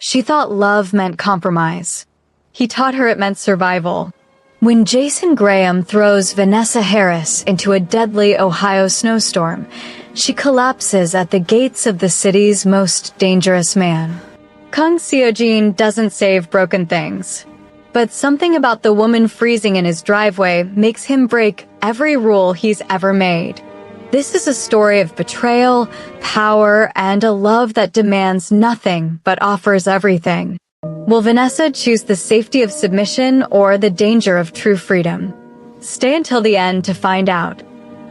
She thought love meant compromise. He taught her it meant survival. When Jason Graham throws Vanessa Harris into a deadly Ohio snowstorm, she collapses at the gates of the city's most dangerous man. Kang Seojin doesn't save broken things. But something about the woman freezing in his driveway makes him break every rule he's ever made. This is a story of betrayal, power, and a love that demands nothing but offers everything. Will Vanessa choose the safety of submission or the danger of true freedom? Stay until the end to find out.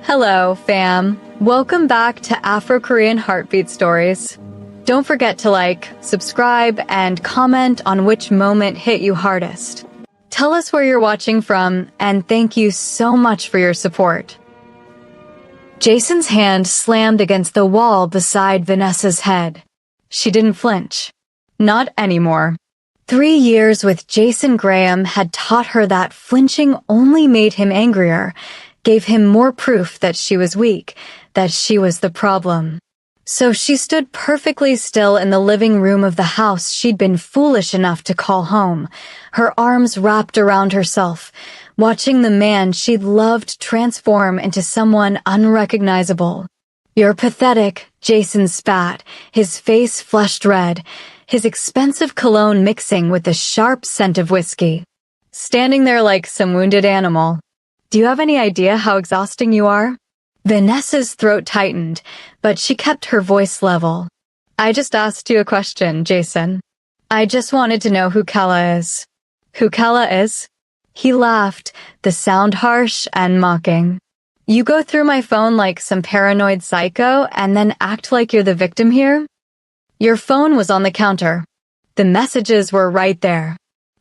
Hello, fam. Welcome back to Afro-Korean Heartbeat Stories. Don't forget to like, subscribe, and comment on which moment hit you hardest. Tell us where you're watching from, and thank you so much for your support. Jason's hand slammed against the wall beside Vanessa's head. She didn't flinch. Not anymore. 3 years with Jason Graham had taught her that flinching only made him angrier, gave him more proof that she was weak, that she was the problem. So she stood perfectly still in the living room of the house she'd been foolish enough to call home, her arms wrapped around herself, watching the man she'd loved transform into someone unrecognizable. "You're pathetic," Jason spat, his face flushed red, his expensive cologne mixing with the sharp scent of whiskey. Standing there like some wounded animal. "Do you have any idea how exhausting you are?" Vanessa's throat tightened, but she kept her voice level. "I just asked you a question, Jason. I just wanted to know who Kella is." "Who Kella is?" He laughed, the sound harsh and mocking. "You go through my phone like some paranoid psycho and then act like you're the victim here?" Your phone was on the counter. The messages were right there.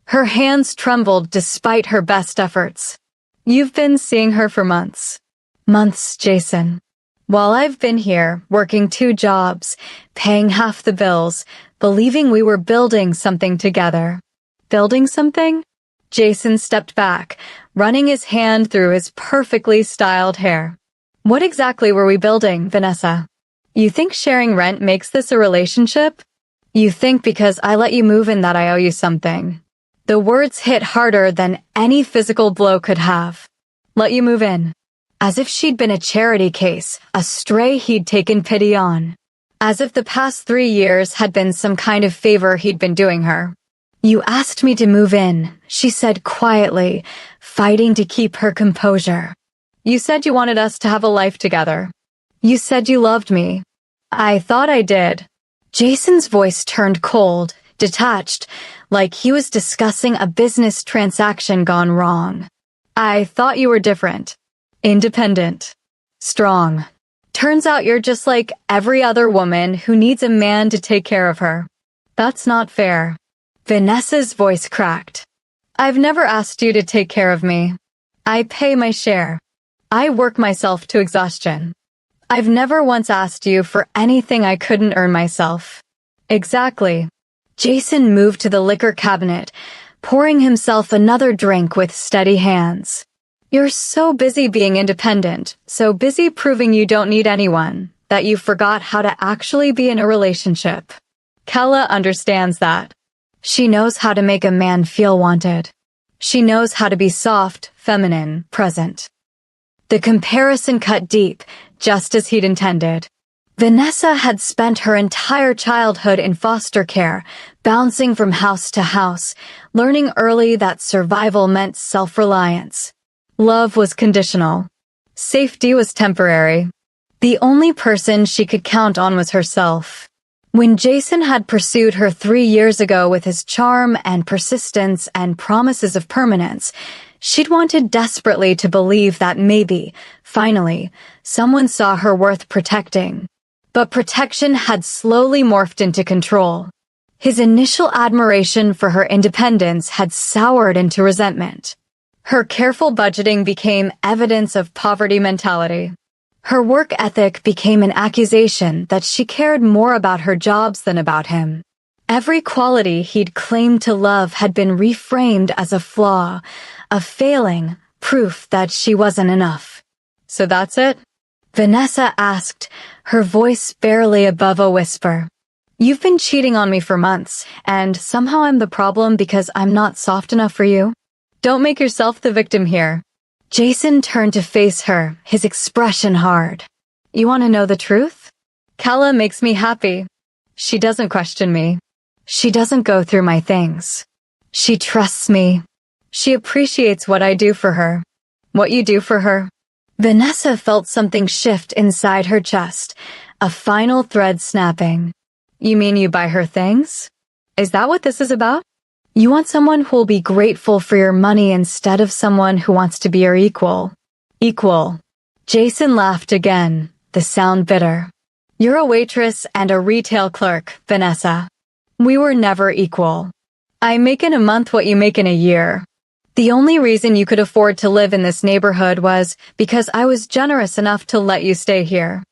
Her hands trembled despite her best efforts. "You've been seeing her for months." "Months, Jason. While I've been here, working 2 jobs, paying half the bills, believing we were building something together." "Building something?" Jason stepped back, running his hand through his perfectly styled hair. "What exactly were we building, Vanessa? You think sharing rent makes this a relationship? You think because I let you move in that I owe you something." The words hit harder than any physical blow could have. "Let you move in." As if she'd been a charity case, a stray he'd taken pity on. As if the past 3 years had been some kind of favor he'd been doing her. "You asked me to move in," she said quietly, fighting to keep her composure. "You said you wanted us to have a life together. You said you loved me." "I thought I did." Jason's voice turned cold, detached, like he was discussing a business transaction gone wrong. "I thought you were different. Independent. Strong. Turns out you're just like every other woman who needs a man to take care of her. That's not fair." Vanessa's voice cracked. "I've never asked you to take care of me. I pay my share. I work myself to exhaustion. I've never once asked you for anything I couldn't earn myself." "Exactly." Jason moved to the liquor cabinet, pouring himself another drink with steady hands. "You're so busy being independent, so busy proving you don't need anyone, that you forgot how to actually be in a relationship. Kella understands that. She knows how to make a man feel wanted. She knows how to be soft, feminine, present." The comparison cut deep, just as he'd intended. Vanessa had spent her entire childhood in foster care, bouncing from house to house, learning early that survival meant self-reliance. Love was conditional. Safety was temporary. The only person she could count on was herself. When Jason had pursued her 3 years ago with his charm and persistence and promises of permanence, she'd wanted desperately to believe that maybe, finally, someone saw her worth protecting. But protection had slowly morphed into control. His initial admiration for her independence had soured into resentment. Her careful budgeting became evidence of poverty mentality. Her work ethic became an accusation that she cared more about her jobs than about him. Every quality he'd claimed to love had been reframed as a flaw, a failing, proof that she wasn't enough. "So that's it?" Vanessa asked, her voice barely above a whisper. You've been cheating on me for months, and somehow I'm the problem because I'm not soft enough for you? Don't make yourself the victim here. Jason turned to face her, his expression hard. You want to know the truth? Kala makes me happy. She doesn't question me. She doesn't go through my things. She trusts me. She appreciates what I do for her. What you do for her. Vanessa felt something shift inside her chest, a final thread snapping. You mean you buy her things? Is that what this is about? You want someone who will be grateful for your money instead of someone who wants to be your equal. Equal. Jason laughed again, the sound bitter. You're a waitress and a retail clerk, Vanessa. We were never equal. I make in a month what you make in a year. The only reason you could afford to live in this neighborhood was because I was generous enough to let you stay here.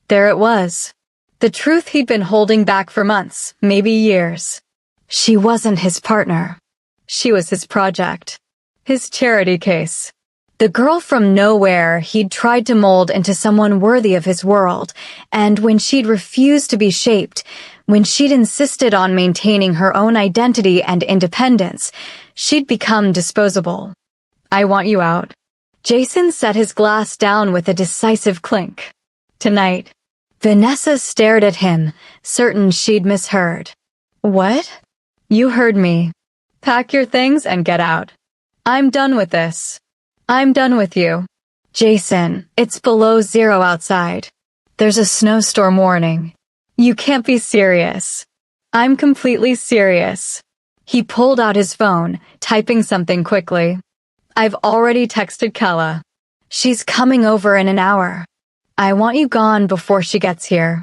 There it was. The truth he'd been holding back for months, maybe years. She wasn't his partner. She was his project. His charity case. The girl from nowhere he'd tried to mold into someone worthy of his world, and when she'd refused to be shaped, when she'd insisted on maintaining her own identity and independence, she'd become disposable. I want you out. Jason set his glass down with a decisive clink. Tonight. Vanessa stared at him, certain she'd misheard. What? You heard me. Pack your things and get out. I'm done with this. I'm done with you. Jason, it's below 0 outside. There's a snowstorm warning. You can't be serious. I'm completely serious. He pulled out his phone, typing something quickly. I've already texted Kella. She's coming over in an hour. I want you gone before she gets here.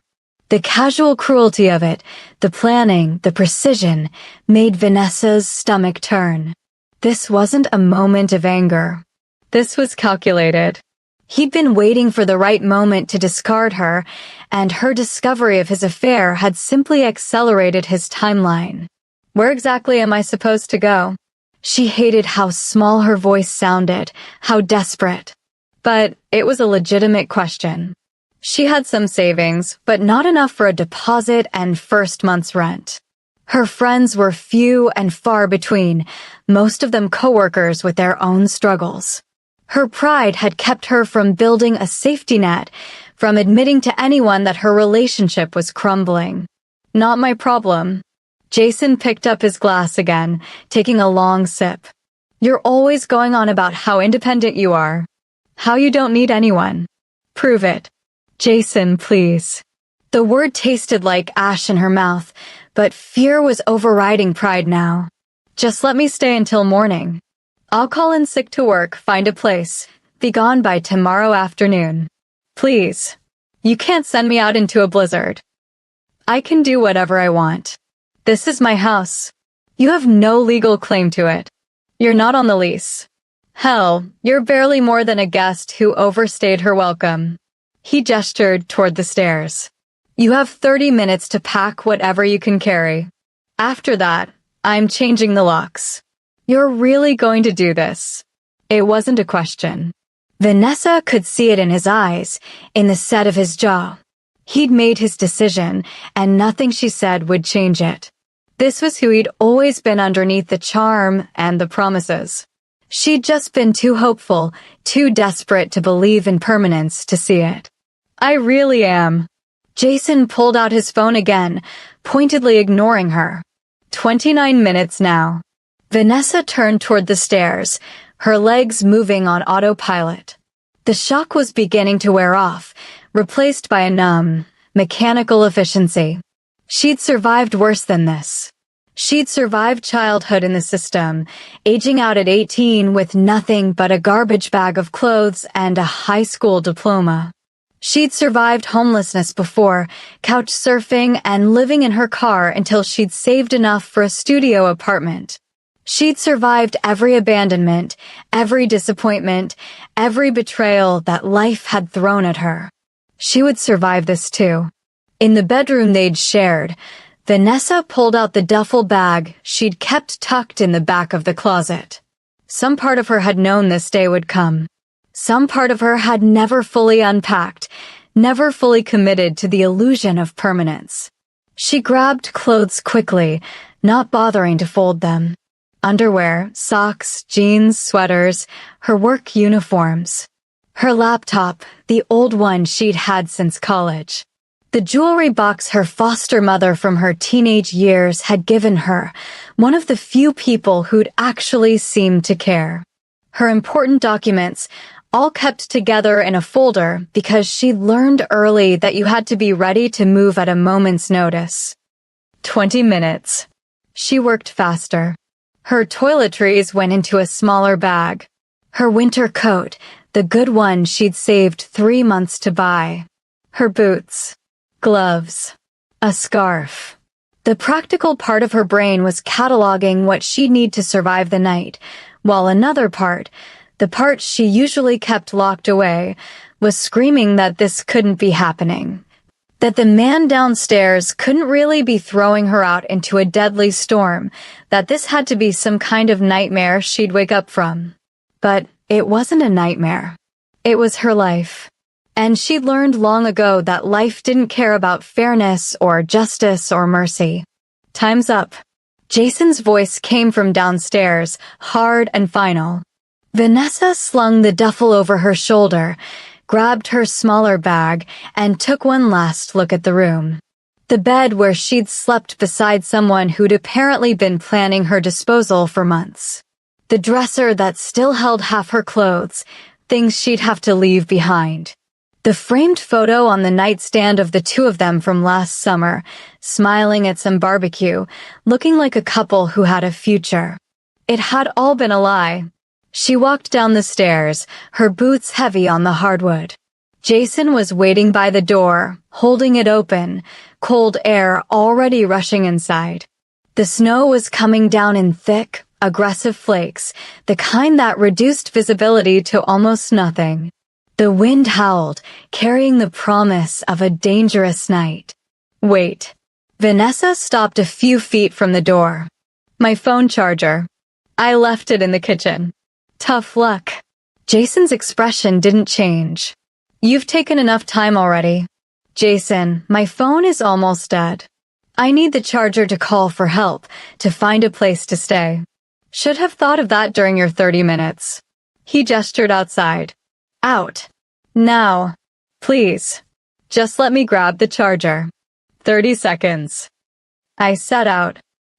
The casual cruelty of it, the planning, the precision, made Vanessa's stomach turn. This wasn't a moment of anger. This was calculated. He'd been waiting for the right moment to discard her, and her discovery of his affair had simply accelerated his timeline. Where exactly am I supposed to go? She hated how small her voice sounded, how desperate. But it was a legitimate question. She had some savings, but not enough for a deposit and first month's rent. Her friends were few and far between, most of them coworkers with their own struggles. Her pride had kept her from building a safety net, from admitting to anyone that her relationship was crumbling. Not my problem. Jason picked up his glass again, taking a long sip. You're always going on about how independent you are. How you don't need anyone. Prove it. Jason, please. The word tasted like ash in her mouth, but fear was overriding pride now. Just let me stay until morning. I'll call in sick to work, find a place, be gone by tomorrow afternoon. Please. You can't send me out into a blizzard. I can do whatever I want. This is my house. You have no legal claim to it. You're not on the lease. Hell, you're barely more than a guest who overstayed her welcome. He gestured toward the stairs. You have 30 minutes to pack whatever you can carry. After that, I'm changing the locks. You're really going to do this? It wasn't a question. Vanessa could see it in his eyes, in the set of his jaw. He'd made his decision, and nothing she said would change it. This was who he'd always been underneath the charm and the promises. She'd just been too hopeful, too desperate to believe in permanence to see it. I really am. Jason pulled out his phone again, pointedly ignoring her. 29 minutes now. Vanessa turned toward the stairs, her legs moving on autopilot. The shock was beginning to wear off, replaced by a numb, mechanical efficiency. She'd survived worse than this. She'd survived childhood in the system, aging out at 18 with nothing but a garbage bag of clothes and a high school diploma. She'd survived homelessness before, couch surfing and living in her car until she'd saved enough for a studio apartment. She'd survived every abandonment, every disappointment, every betrayal that life had thrown at her. She would survive this too. In the bedroom they'd shared, Vanessa pulled out the duffel bag she'd kept tucked in the back of the closet. Some part of her had known this day would come. Some part of her had never fully unpacked, never fully committed to the illusion of permanence. She grabbed clothes quickly, not bothering to fold them. Underwear, socks, jeans, sweaters, her work uniforms. Her laptop, the old one she'd had since college. The jewelry box her foster mother from her teenage years had given her, one of the few people who'd actually seemed to care. Her important documents, all kept together in a folder because she learned early that you had to be ready to move at a moment's notice. 20 minutes. She worked faster. Her toiletries went into a smaller bag. Her winter coat, the good one she'd saved 3 months to buy. Her boots. Gloves. A scarf. The practical part of her brain was cataloging what she'd need to survive the night, while another part, the part she usually kept locked away, was screaming that this couldn't be happening. That the man downstairs couldn't really be throwing her out into a deadly storm, that this had to be some kind of nightmare she'd wake up from. But it wasn't a nightmare. It was her life. And she'd learned long ago that life didn't care about fairness or justice or mercy. Time's up. Jason's voice came from downstairs, hard and final. Vanessa slung the duffel over her shoulder, grabbed her smaller bag, and took one last look at the room. The bed where she'd slept beside someone who'd apparently been planning her disposal for months. The dresser that still held half her clothes, things she'd have to leave behind. The framed photo on the nightstand of the two of them from last summer, smiling at some barbecue, looking like a couple who had a future. It had all been a lie. She walked down the stairs, her boots heavy on the hardwood. Jason was waiting by the door, holding it open, cold air already rushing inside. The snow was coming down in thick, aggressive flakes, the kind that reduced visibility to almost nothing. The wind howled, carrying the promise of a dangerous night. Wait. Vanessa stopped a few feet from the door. My phone charger. I left it in the kitchen. Tough luck. Jason's expression didn't change. You've taken enough time already. Jason, my phone is almost dead. I need the charger to call for help, to find a place to stay. Should have thought of that during your 30 minutes. He gestured outside. Out. Now. Please. Just let me grab the charger. 30 seconds. I set out.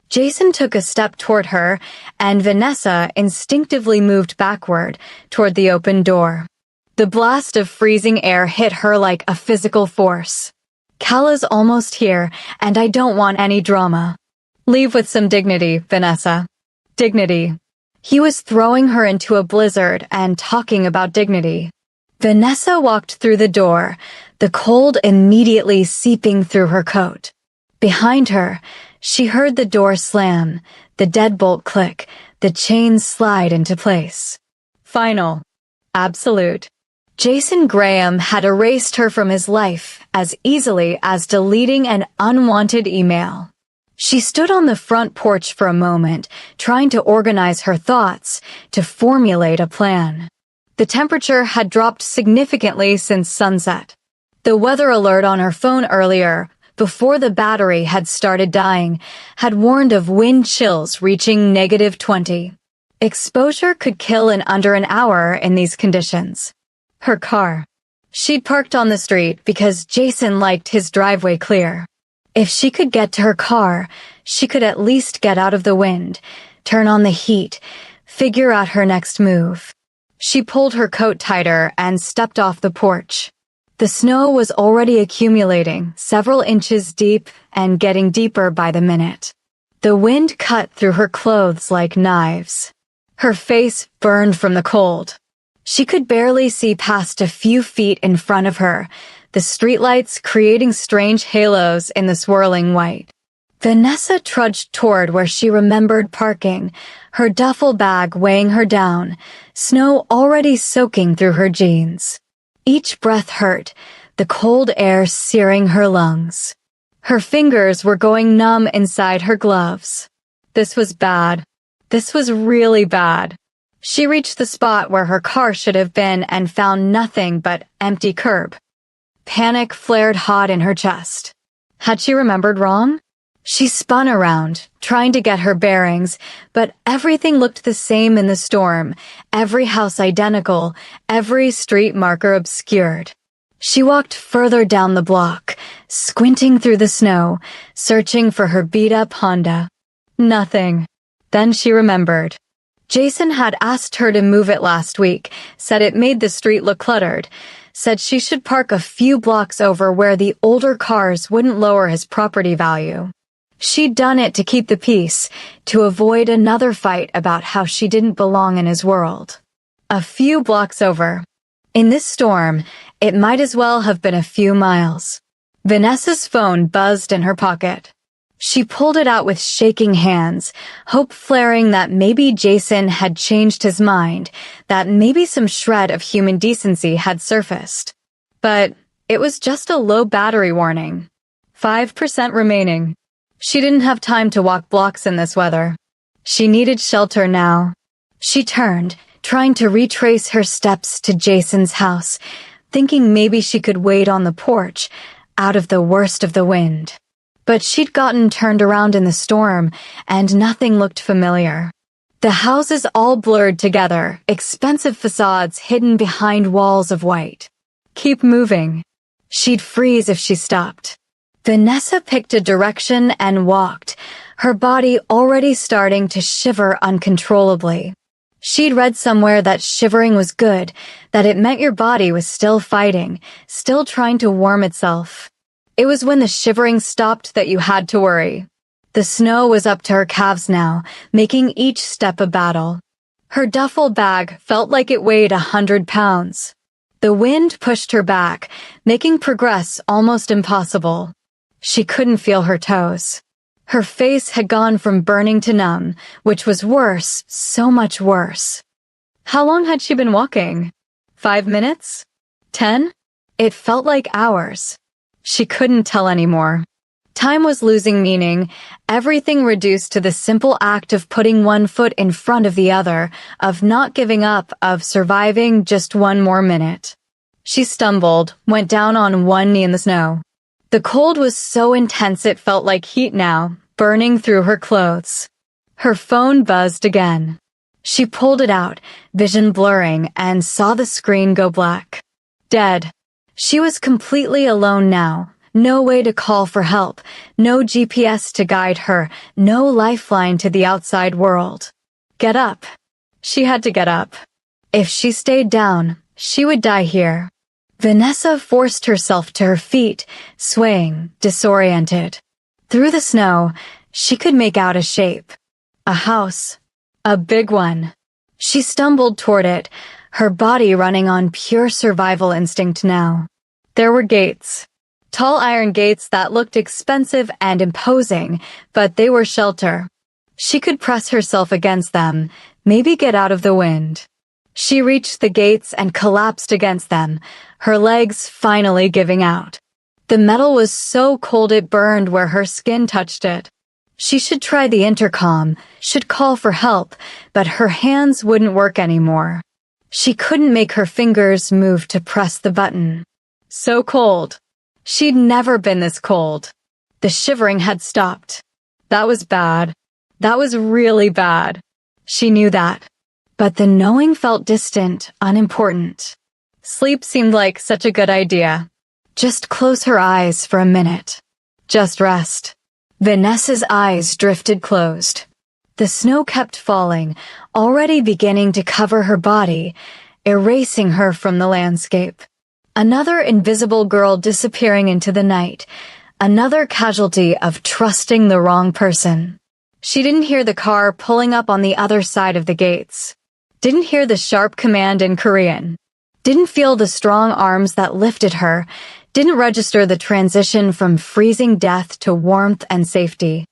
Jason took a step toward her, and Vanessa instinctively moved backward, toward the open door. The blast of freezing air hit her like a physical force. Kala's almost here, and I don't want any drama. Leave with some dignity, Vanessa. Dignity. He was throwing her into a blizzard and talking about dignity. Vanessa walked through the door, the cold immediately seeping through her coat. Behind her, she heard the door slam, the deadbolt click, the chains slide into place. Final. Absolute. Jason Graham had erased her from his life as easily as deleting an unwanted email. She stood on the front porch for a moment, trying to organize her thoughts, to formulate a plan. The temperature had dropped significantly since sunset. The weather alert on her phone earlier, before the battery had started dying, had warned of wind chills reaching -20. Exposure could kill in under an hour in these conditions. Her car. She'd parked on the street because Jason liked his driveway clear. If she could get to her car, she could at least get out of the wind, turn on the heat, figure out her next move. She pulled her coat tighter and stepped off the porch. The snow was already accumulating, several inches deep and getting deeper by the minute. The wind cut through her clothes like knives. Her face burned from the cold. She could barely see past a few feet in front of her, the streetlights creating strange halos in the swirling white. Vanessa trudged toward where she remembered parking, her duffel bag weighing her down, snow already soaking through her jeans. Each breath hurt, the cold air searing her lungs. Her fingers were going numb inside her gloves. This was bad. This was really bad. She reached the spot where her car should have been and found nothing but empty curb. Panic flared hot in her chest. Had she remembered wrong? She spun around, trying to get her bearings, but everything looked the same in the storm, every house identical, every street marker obscured. She walked further down the block, squinting through the snow, searching for her beat-up Honda. Nothing. Then she remembered. Jason had asked her to move it last week, said it made the street look cluttered, said she should park a few blocks over where the older cars wouldn't lower his property value. She'd done it to keep the peace, to avoid another fight about how she didn't belong in his world. A few blocks over. In this storm, it might as well have been a few miles. Vanessa's phone buzzed in her pocket. She pulled it out with shaking hands, hope flaring that maybe Jason had changed his mind, that maybe some shred of human decency had surfaced. But it was just a low battery warning. 5% remaining. She didn't have time to walk blocks in this weather. She needed shelter now. She turned, trying to retrace her steps to Jason's house, thinking maybe she could wait on the porch, out of the worst of the wind. But she'd gotten turned around in the storm, and nothing looked familiar. The houses all blurred together, expensive facades hidden behind walls of white. Keep moving. She'd freeze if she stopped. Vanessa picked a direction and walked, her body already starting to shiver uncontrollably. She'd read somewhere that shivering was good, that it meant your body was still fighting, still trying to warm itself. It was when the shivering stopped that you had to worry. The snow was up to her calves now, making each step a battle. Her duffel bag felt like it weighed 100 pounds. The wind pushed her back, making progress almost impossible. She couldn't feel her toes. Her face had gone from burning to numb, which was worse, so much worse. How long had she been walking? 5 minutes? 10? It felt like hours. She couldn't tell anymore. Time was losing meaning, everything reduced to the simple act of putting one foot in front of the other, of not giving up, of surviving just one more minute. She stumbled, went down on one knee in the snow. The cold was so intense it felt like heat now, burning through her clothes. Her phone buzzed again. She pulled it out, vision blurring, and saw the screen go black. Dead. She was completely alone now. No way to call for help, no GPS to guide her, no lifeline to the outside world. Get up. She had to get up. If she stayed down, she would die here. Vanessa forced herself to her feet, swaying, disoriented. Through the snow, she could make out a shape. A house. A big one. She stumbled toward it, her body running on pure survival instinct now. There were gates. Tall iron gates that looked expensive and imposing, but they were shelter. She could press herself against them, maybe get out of the wind. She reached the gates and collapsed against them, her legs finally giving out. The metal was so cold it burned where her skin touched it. She should try the intercom, should call for help, but her hands wouldn't work anymore. She couldn't make her fingers move to press the button. So cold. She'd never been this cold. The shivering had stopped. That was bad. That was really bad. She knew that. But the knowing felt distant, unimportant. Sleep seemed like such a good idea. Just close her eyes for a minute. Just rest. Vanessa's eyes drifted closed. The snow kept falling, already beginning to cover her body, erasing her from the landscape. Another invisible girl disappearing into the night. Another casualty of trusting the wrong person. She didn't hear the car pulling up on the other side of the gates. Didn't hear the sharp command in Korean. Didn't feel the strong arms that lifted her. Didn't register the transition from freezing death to warmth and safety.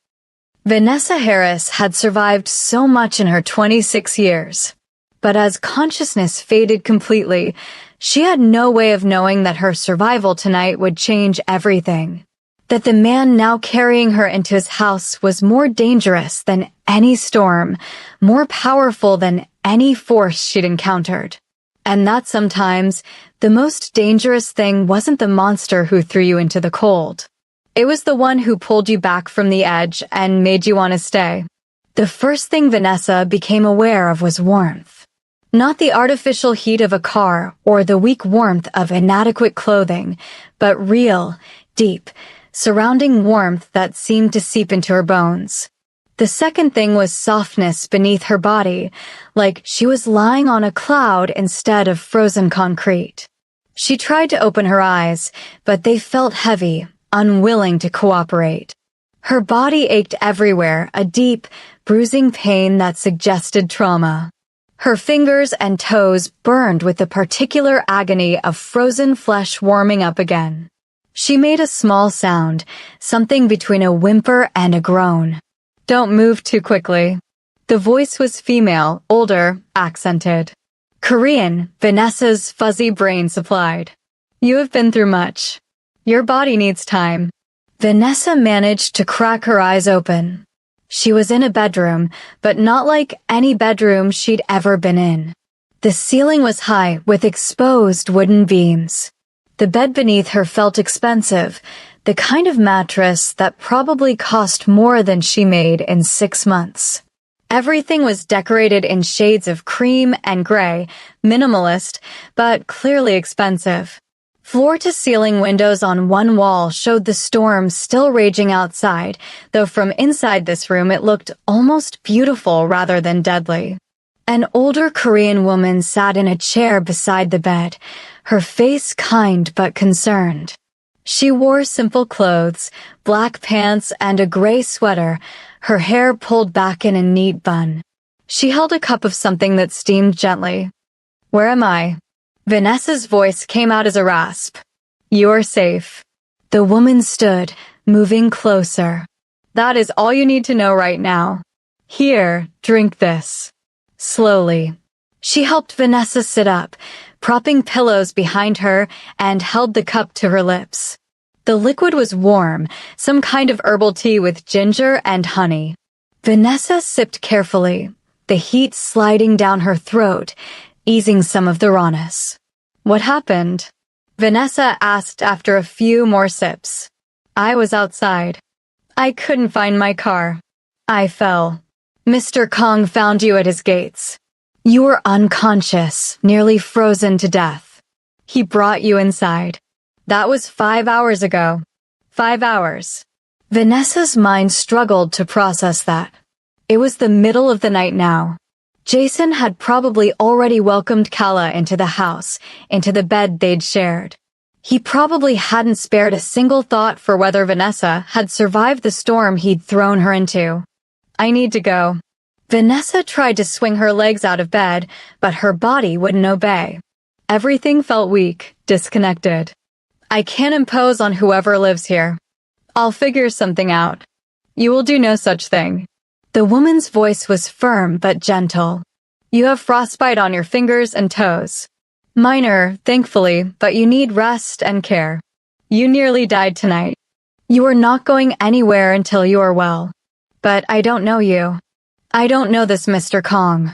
Vanessa Harris had survived so much in her 26 years. But as consciousness faded completely, she had no way of knowing that her survival tonight would change everything. That the man now carrying her into his house was more dangerous than any storm, more powerful than any force she'd encountered. And that sometimes, the most dangerous thing wasn't the monster who threw you into the cold. It was the one who pulled you back from the edge and made you want to stay. The first thing Vanessa became aware of was warmth. Not the artificial heat of a car or the weak warmth of inadequate clothing, but real, deep, surrounding warmth that seemed to seep into her bones. The second thing was softness beneath her body, like she was lying on a cloud instead of frozen concrete. She tried to open her eyes, but they felt heavy, unwilling to cooperate. Her body ached everywhere, a deep, bruising pain that suggested trauma. Her fingers and toes burned with the particular agony of frozen flesh warming up again. She made a small sound, something between a whimper and a groan. "Don't move too quickly." The voice was female, older, accented. Korean, Vanessa's fuzzy brain supplied. "You have been through much. Your body needs time." Vanessa managed to crack her eyes open. She was in a bedroom, but not like any bedroom she'd ever been in. The ceiling was high with exposed wooden beams. The bed beneath her felt expensive, the kind of mattress that probably cost more than she made in 6 months. Everything was decorated in shades of cream and gray, minimalist, but clearly expensive. Floor-to-ceiling windows on one wall showed the storm still raging outside, though from inside this room it looked almost beautiful rather than deadly. An older Korean woman sat in a chair beside the bed, her face kind but concerned. She wore simple clothes, black pants and a gray sweater, her hair pulled back in a neat bun. She held a cup of something that steamed gently. "Where am I?" Vanessa's voice came out as a rasp. "You're safe." The woman stood, moving closer. "That is all you need to know right now. Here, drink this." Slowly. She helped Vanessa sit up, propping pillows behind her, and held the cup to her lips. The liquid was warm, some kind of herbal tea with ginger and honey. Vanessa sipped carefully, the heat sliding down her throat, easing some of the rawness. "What happened?" Vanessa asked after a few more sips. "I was outside. I couldn't find my car. I fell. Mr. Kong found you at his gates. You were unconscious, nearly frozen to death. He brought you inside. That was 5 hours ago. 5 hours." Vanessa's mind struggled to process that. It was the middle of the night now. Jason had probably already welcomed Kala into the house, into the bed they'd shared. He probably hadn't spared a single thought for whether Vanessa had survived the storm he'd thrown her into. "I need to go." Vanessa tried to swing her legs out of bed, but her body wouldn't obey. Everything felt weak, disconnected. "I can't impose on whoever lives here. I'll figure something out. You will do no such thing." The woman's voice was firm but gentle. "You have frostbite on your fingers and toes. Minor, thankfully, but you need rest and care. You nearly died tonight. You are not going anywhere until you are well. But I don't know you. I don't know this Mr. Kong.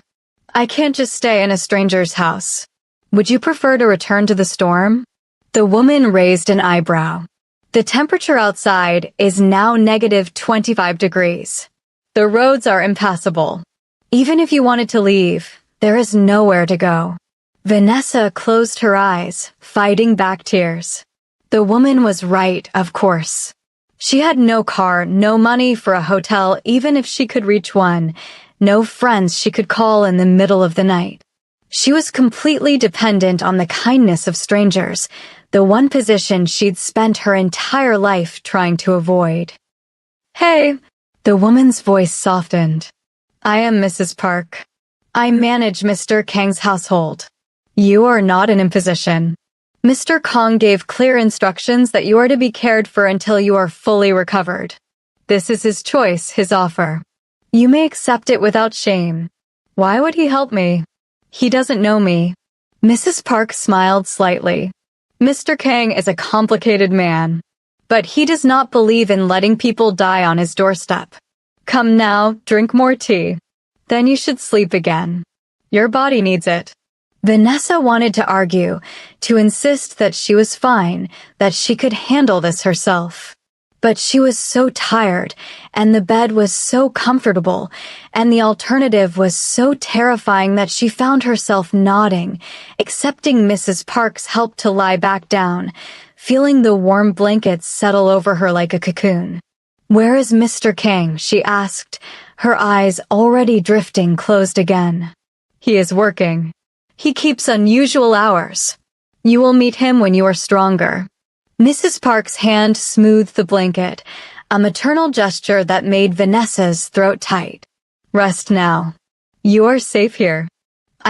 I can't just stay in a stranger's house. Would you prefer to return to the storm?" The woman raised an eyebrow. "The temperature outside is now -25 degrees. The roads are impassable. Even if you wanted to leave, there is nowhere to go." Vanessa closed her eyes, fighting back tears. The woman was right, of course. She had no car, no money for a hotel even if she could reach one, no friends she could call in the middle of the night. She was completely dependent on the kindness of strangers, the one position she'd spent her entire life trying to avoid. "Hey," the woman's voice softened. "I am Mrs. Park. I manage Mr. Kang's household. You are not an imposition. Mr. Kong gave clear instructions that you are to be cared for until you are fully recovered. This is his choice, his offer. You may accept it without shame. Why would he help me? He doesn't know me." Mrs. Park smiled slightly. "Mr. Kang is a complicated man, but he does not believe in letting people die on his doorstep. Come now, drink more tea. Then you should sleep again. Your body needs it." Vanessa wanted to argue, to insist that she was fine, that she could handle this herself. But she was so tired, and the bed was so comfortable, and the alternative was so terrifying that she found herself nodding, accepting Mrs. Park's help to lie back down, feeling the warm blankets settle over her like a cocoon. "Where is Mr. King?" she asked, her eyes already drifting closed again. "He is working. He keeps unusual hours. You will meet him when you are stronger." Mrs. Park's hand smoothed the blanket, a maternal gesture that made Vanessa's throat tight. "Rest now. You are safe here.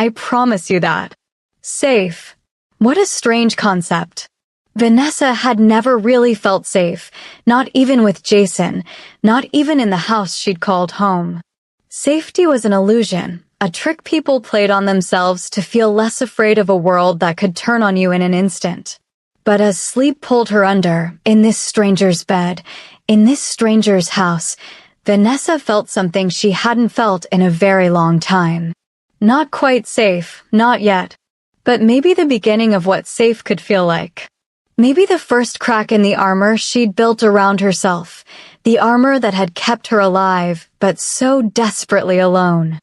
I promise you that." Safe. What a strange concept. Vanessa had never really felt safe, not even with Jason, not even in the house she'd called home. Safety was an illusion, a trick people played on themselves to feel less afraid of a world that could turn on you in an instant. But as sleep pulled her under, in this stranger's bed, in this stranger's house, Vanessa felt something she hadn't felt in a very long time. Not quite safe, not yet. But maybe the beginning of what safe could feel like. Maybe the first crack in the armor she'd built around herself, the armor that had kept her alive, but so desperately alone.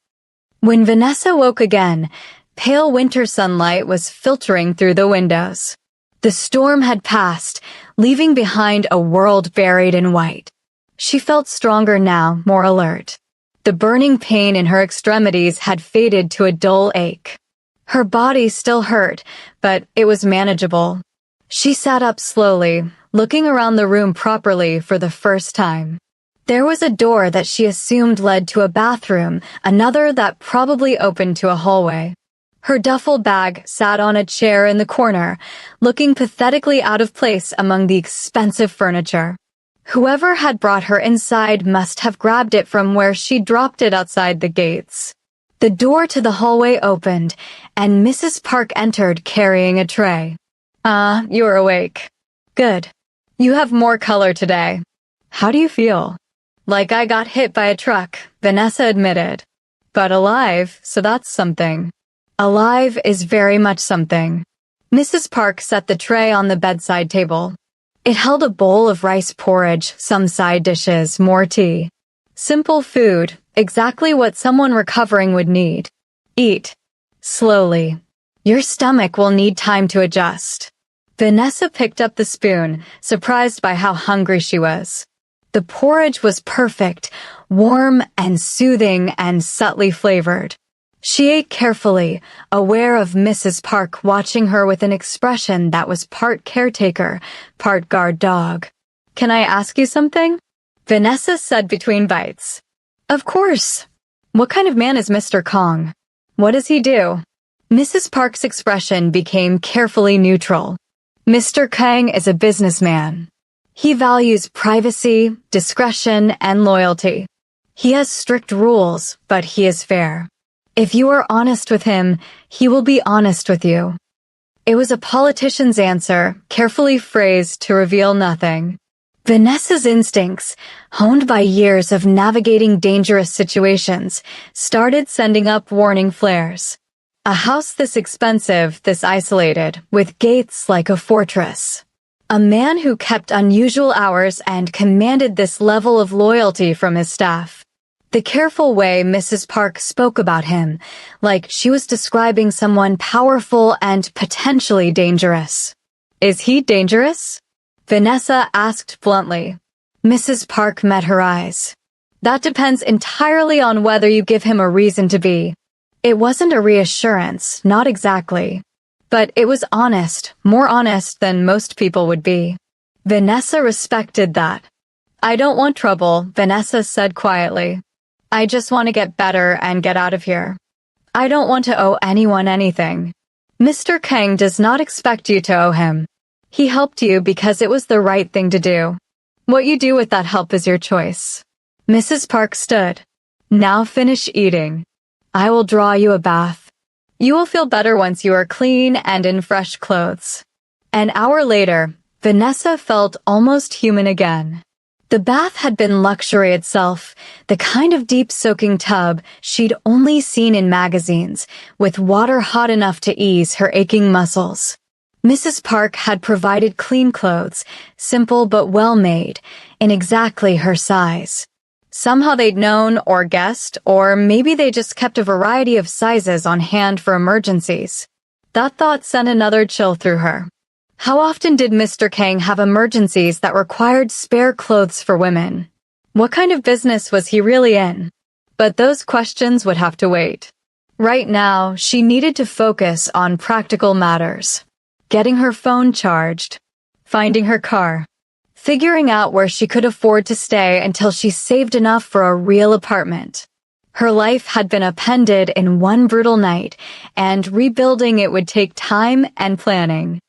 When Vanessa woke again, pale winter sunlight was filtering through the windows. The storm had passed, leaving behind a world buried in white. She felt stronger now, more alert. The burning pain in her extremities had faded to a dull ache. Her body still hurt, but it was manageable. She sat up slowly, looking around the room properly for the first time. There was a door that she assumed led to a bathroom, another that probably opened to a hallway. Her duffel bag sat on a chair in the corner, looking pathetically out of place among the expensive furniture. Whoever had brought her inside must have grabbed it from where she dropped it outside the gates. The door to the hallway opened, and Mrs. Park entered carrying a tray. You're awake. Good. You have more color today. How do you feel?" "Like I got hit by a truck," Vanessa admitted. "But alive, so that's something." Alive is very much something. Mrs. Park set the tray on the bedside table. It held a bowl of rice porridge, some side dishes, more tea. Simple food, exactly what someone recovering would need. Eat. Slowly. Your stomach will need time to adjust. Vanessa picked up the spoon, surprised by how hungry she was. The porridge was perfect, warm and soothing and subtly flavored. She ate carefully, aware of Mrs. Park watching her with an expression that was part caretaker, part guard dog. "Can I ask you something?" Vanessa said between bites. "Of course. What kind of man is Mr. Kong? What does he do?" Mrs. Park's expression became carefully neutral. "Mr. Kang is a businessman. He values privacy, discretion, and loyalty. He has strict rules, but he is fair. If you are honest with him, he will be honest with you." It was a politician's answer, carefully phrased to reveal nothing. Vanessa's instincts, honed by years of navigating dangerous situations, started sending up warning flares. A house this expensive, this isolated, with gates like a fortress. A man who kept unusual hours and commanded this level of loyalty from his staff. The careful way Mrs. Park spoke about him, like she was describing someone powerful and potentially dangerous. "Is he dangerous?" Vanessa asked bluntly. Mrs. Park met her eyes. "That depends entirely on whether you give him a reason to be." It wasn't a reassurance, not exactly. But it was honest, more honest than most people would be. Vanessa respected that. "I don't want trouble," Vanessa said quietly. "I just want to get better and get out of here. I don't want to owe anyone anything. Mr. Kang does not expect you to owe him. He helped you because it was the right thing to do. What you do with that help is your choice." Mrs. Park stood. "Now finish eating. I will draw you a bath. You will feel better once you are clean and in fresh clothes." An hour later, Vanessa felt almost human again. The bath had been luxury itself, the kind of deep soaking tub she'd only seen in magazines, with water hot enough to ease her aching muscles. Mrs. Park had provided clean clothes, simple but well made, in exactly her size. Somehow they'd known or guessed, or maybe they just kept a variety of sizes on hand for emergencies. That thought sent another chill through her. How often did Mr. Kang have emergencies that required spare clothes for women? What kind of business was he really in? But those questions would have to wait. Right now, she needed to focus on practical matters. Getting her phone charged, finding her car, figuring out where she could afford to stay until she saved enough for a real apartment. Her life had been upended in one brutal night, and rebuilding it would take time and planning.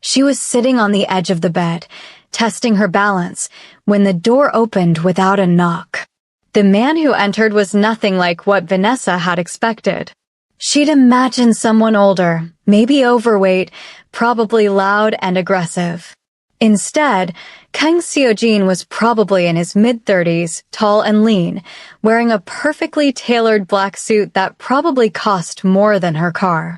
She was sitting on the edge of the bed, testing her balance, when the door opened without a knock. The man who entered was nothing like what Vanessa had expected. She'd imagined someone older, maybe overweight, probably loud and aggressive. Instead, Kang Seojin was probably in his mid-30s, tall and lean, wearing a perfectly tailored black suit that probably cost more than her car.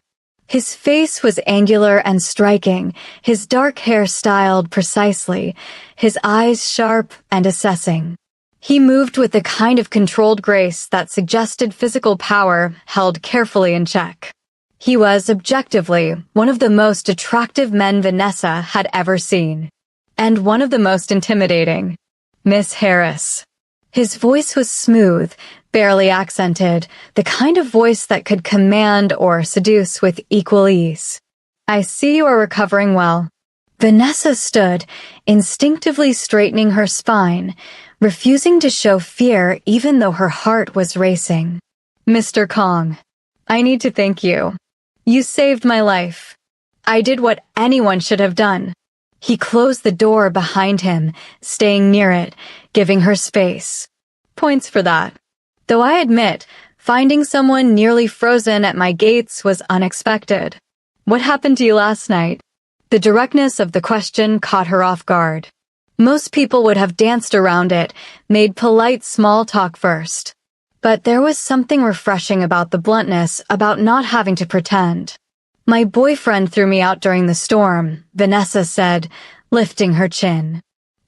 His face was angular and striking, his dark hair styled precisely, his eyes sharp and assessing. He moved with the kind of controlled grace that suggested physical power held carefully in check. He was, objectively, one of the most attractive men Vanessa had ever seen. And one of the most intimidating. Miss Harris. His voice was smooth, barely accented, the kind of voice that could command or seduce with equal ease. I see you are recovering well. Vanessa stood, instinctively straightening her spine, refusing to show fear even though her heart was racing. Mr. Kong, I need to thank you. You saved my life. I did what anyone should have done. He closed the door behind him, staying near it, giving her space. Points for that. Though I admit, finding someone nearly frozen at my gates was unexpected. What happened to you last night? The directness of the question caught her off guard. Most people would have danced around it, made polite small talk first. But there was something refreshing about the bluntness, about not having to pretend. My boyfriend threw me out during the storm, Vanessa said, lifting her chin.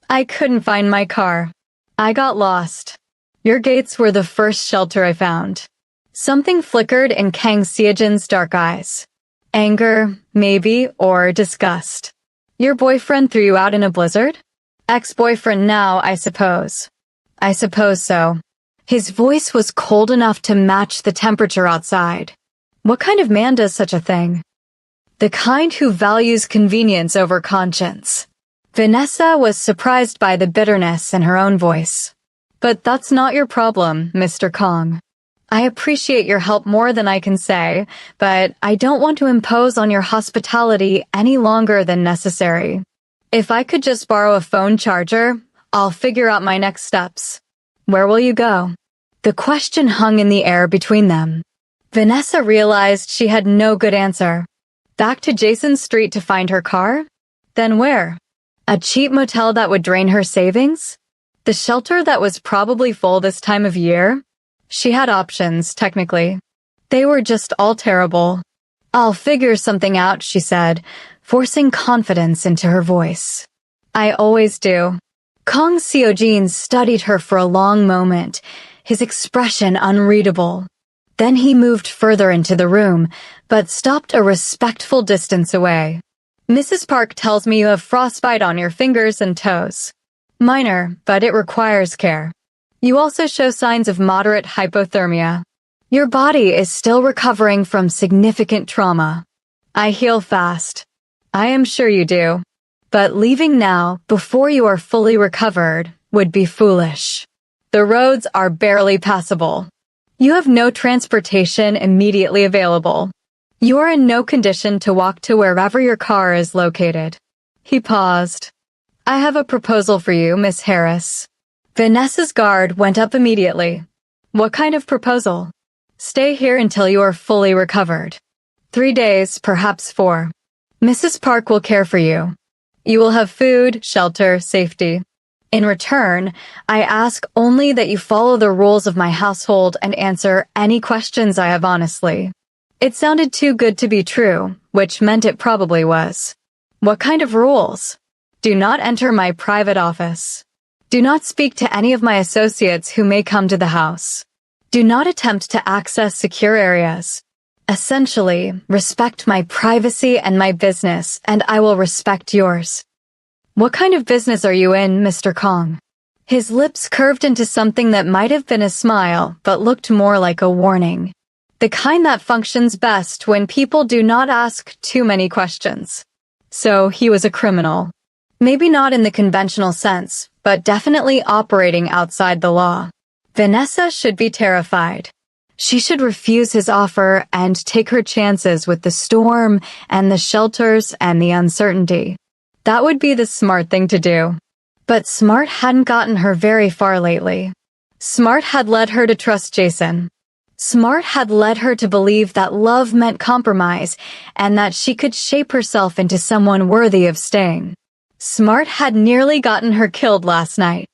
I couldn't find my car. I got lost. Your gates were the first shelter I found. Something flickered in Kang Seojin's dark eyes. Anger, maybe, or disgust. Your boyfriend threw you out in a blizzard? Ex-boyfriend now, I suppose. I suppose so. His voice was cold enough to match the temperature outside. What kind of man does such a thing? The kind who values convenience over conscience. Vanessa was surprised by the bitterness in her own voice. But that's not your problem, Mr. Kong. I appreciate your help more than I can say, but I don't want to impose on your hospitality any longer than necessary. If I could just borrow a phone charger, I'll figure out my next steps. Where will you go? The question hung in the air between them. Vanessa realized she had no good answer. Back to Jason Street to find her car? Then where? A cheap motel that would drain her savings? The shelter that was probably full this time of year? She had options, technically. They were just all terrible. I'll figure something out, she said, forcing confidence into her voice. I always do. Kang Seojin studied her for a long moment, his expression unreadable. Then he moved further into the room, but stopped a respectful distance away. Mrs. Park tells me you have frostbite on your fingers and toes. Minor, but it requires care. You also show signs of moderate hypothermia. Your body is still recovering from significant trauma. I heal fast. I am sure you do. But leaving now, before you are fully recovered, would be foolish. The roads are barely passable. You have no transportation immediately available. You are in no condition to walk to wherever your car is located. He paused. I have a proposal for you, Miss Harris. Vanessa's guard went up immediately. What kind of proposal? Stay here until you are fully recovered. 3 days, perhaps 4. Mrs. Park will care for you. You will have food, shelter, safety. In return, I ask only that you follow the rules of my household and answer any questions I have honestly. It sounded too good to be true, which meant it probably was. What kind of rules? Do not enter my private office. Do not speak to any of my associates who may come to the house. Do not attempt to access secure areas. Essentially, respect my privacy and my business, and I will respect yours. What kind of business are you in, Mr. Kong? His lips curved into something that might have been a smile, but looked more like a warning. The kind that functions best when people do not ask too many questions. So he was a criminal. Maybe not in the conventional sense, but definitely operating outside the law. Vanessa should be terrified. She should refuse his offer and take her chances with the storm and the shelters and the uncertainty. That would be the smart thing to do. But smart hadn't gotten her very far lately. Smart had led her to trust Jason. Smart had led her to believe that love meant compromise and that she could shape herself into someone worthy of staying. Smart had nearly gotten her killed last night.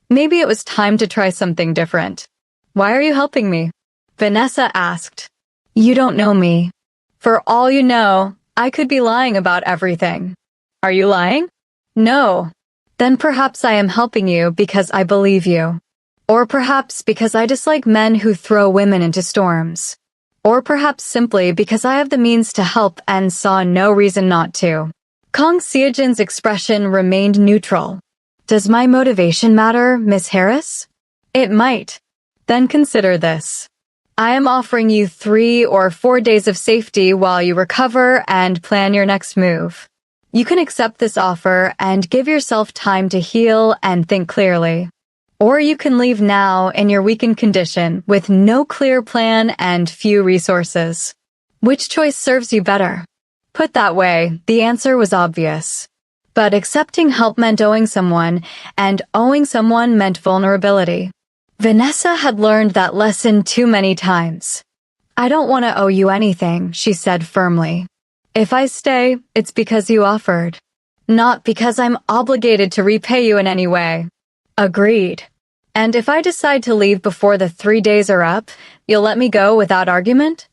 Maybe it was time to try something different. Why are you helping me? Vanessa asked. You don't know me. For all you know, I could be lying about everything. Are you lying? No. Then perhaps I am helping you because I believe you. Or perhaps because I dislike men who throw women into storms. Or perhaps simply because I have the means to help and saw no reason not to. Kong Seojin's expression remained neutral. Does my motivation matter, Miss Harris? It might. Then consider this. I am offering you 3 or 4 days of safety while you recover and plan your next move. You can accept this offer and give yourself time to heal and think clearly. Or you can leave now in your weakened condition with no clear plan and few resources. Which choice serves you better? Put that way, the answer was obvious. But accepting help meant owing someone, and owing someone meant vulnerability. Vanessa had learned that lesson too many times. I don't want to owe you anything, she said firmly. If I stay, it's because you offered. Not because I'm obligated to repay you in any way. Agreed. And if I decide to leave before the 3 days are up, you'll let me go without argument?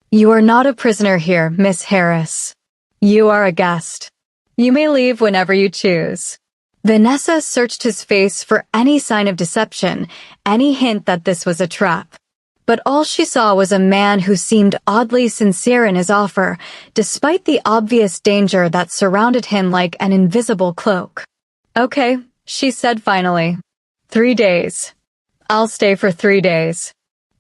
You are not a prisoner here, Miss Harris. You are a guest. You may leave whenever you choose. Vanessa searched his face for any sign of deception, any hint that this was a trap. But all she saw was a man who seemed oddly sincere in his offer, despite the obvious danger that surrounded him like an invisible cloak. Okay, she said finally. 3 days. I'll stay for 3 days.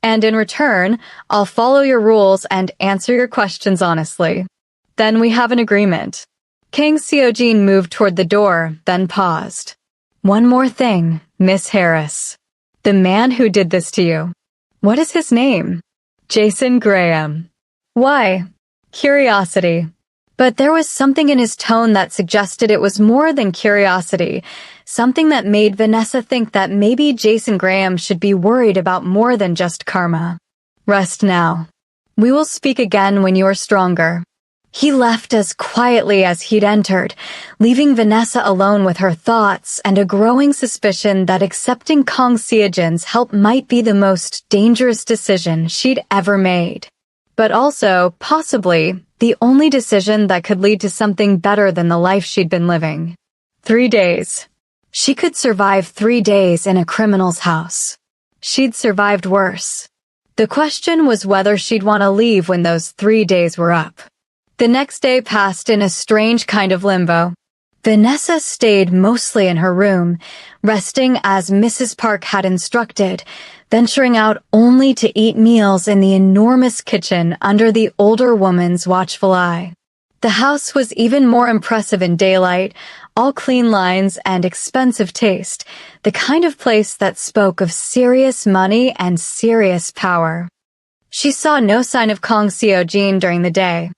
And in return, I'll follow your rules and answer your questions honestly. Then we have an agreement. Kang Seojin moved toward the door, then paused. One more thing, Miss Harris. The man who did this to you. What is his name? Jason Graham. Why? Curiosity. But there was something in his tone that suggested it was more than curiosity, something that made Vanessa think that maybe Jason Graham should be worried about more than just karma. Rest now. We will speak again when you are stronger. He left as quietly as he'd entered, leaving Vanessa alone with her thoughts and a growing suspicion that accepting Kang Seojin's help might be the most dangerous decision she'd ever made. But also, possibly, the only decision that could lead to something better than the life she'd been living. 3 days. She could survive 3 days in a criminal's house. She'd survived worse. The question was whether she'd want to leave when those 3 days were up. The next day passed in a strange kind of limbo. Vanessa stayed mostly in her room, resting as Mrs. Park had instructed, venturing out only to eat meals in the enormous kitchen under the older woman's watchful eye. The house was even more impressive in daylight, all clean lines and expensive taste, the kind of place that spoke of serious money and serious power. She saw no sign of Kang Seojin during the day.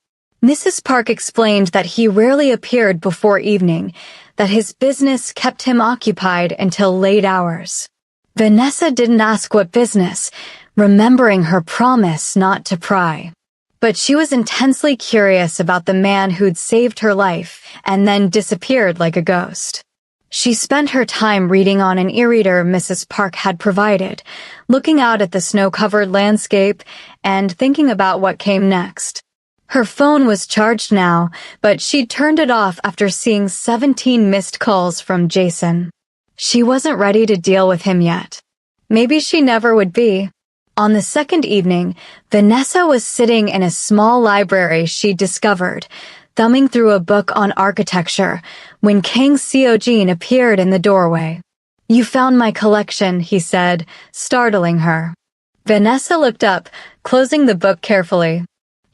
Mrs. Park explained that he rarely appeared before evening, that his business kept him occupied until late hours. Vanessa didn't ask what business, remembering her promise not to pry. But she was intensely curious about the man who'd saved her life and then disappeared like a ghost. She spent her time reading on an e-reader Mrs. Park had provided, looking out at the snow-covered landscape and thinking about what came next. Her phone was charged now, but she'd turned it off after seeing 17 missed calls from Jason. She wasn't ready to deal with him yet. Maybe she never would be. On the second evening, Vanessa was sitting in a small library she'd discovered, thumbing through a book on architecture, when Kang Seojin appeared in the doorway. "You found my collection," he said, startling her. Vanessa looked up, closing the book carefully.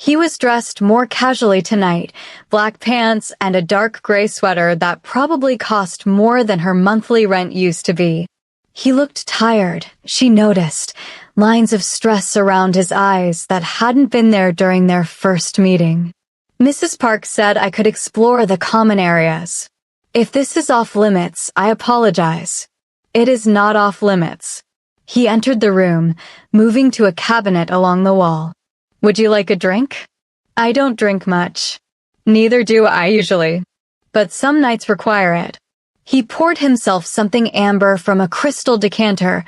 He was dressed more casually tonight, black pants and a dark gray sweater that probably cost more than her monthly rent used to be. He looked tired, she noticed, lines of stress around his eyes that hadn't been there during their first meeting. "Mrs. Park said I could explore the common areas. If this is off limits, I apologize." "It is not off limits." He entered the room, moving to a cabinet along the wall. "Would you like a drink?" "I don't drink much." "Neither do I usually. But some nights require it." He poured himself something amber from a crystal decanter,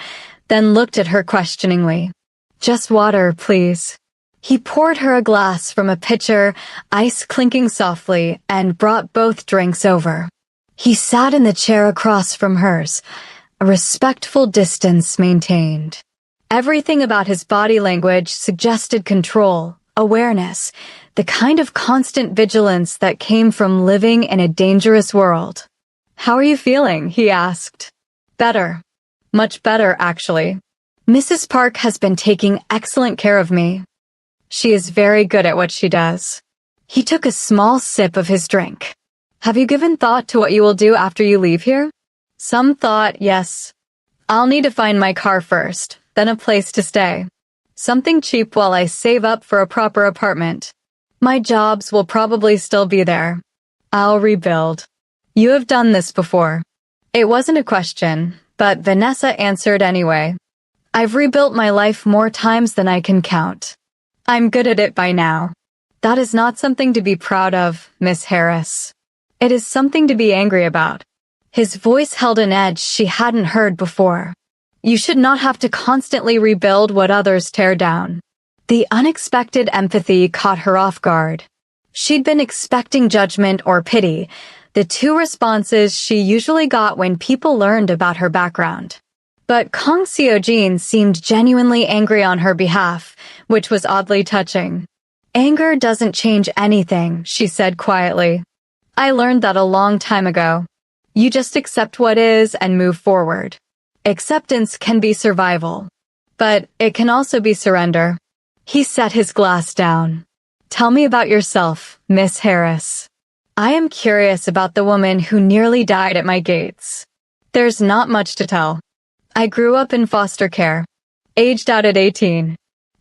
then looked at her questioningly. "Just water, please." He poured her a glass from a pitcher, ice clinking softly, and brought both drinks over. He sat in the chair across from hers, a respectful distance maintained. Everything about his body language suggested control, awareness, the kind of constant vigilance that came from living in a dangerous world. "How are you feeling?" he asked. "Better. Much better, actually. Mrs. Park has been taking excellent care of me. She is very good at what she does." He took a small sip of his drink. "Have you given thought to what you will do after you leave here?" "Some thought, yes. I'll need to find my car first, then a place to stay. Something cheap while I save up for a proper apartment. My jobs will probably still be there. I'll rebuild." "You have done this before." It wasn't a question, but Vanessa answered anyway. "I've rebuilt my life more times than I can count. I'm good at it by now." "That is not something to be proud of, Miss Harris. It is something to be angry about." His voice held an edge she hadn't heard before. "You should not have to constantly rebuild what others tear down." The unexpected empathy caught her off guard. She'd been expecting judgment or pity, the two responses she usually got when people learned about her background. But Kang Seojin seemed genuinely angry on her behalf, which was oddly touching. "Anger doesn't change anything," she said quietly. "I learned that a long time ago. You just accept what is and move forward. Acceptance can be survival, but it can also be surrender." He set his glass down. "Tell me about yourself, Miss Harris. I am curious about the woman who nearly died at my gates." "There's not much to tell. I grew up in foster care, aged out at 18,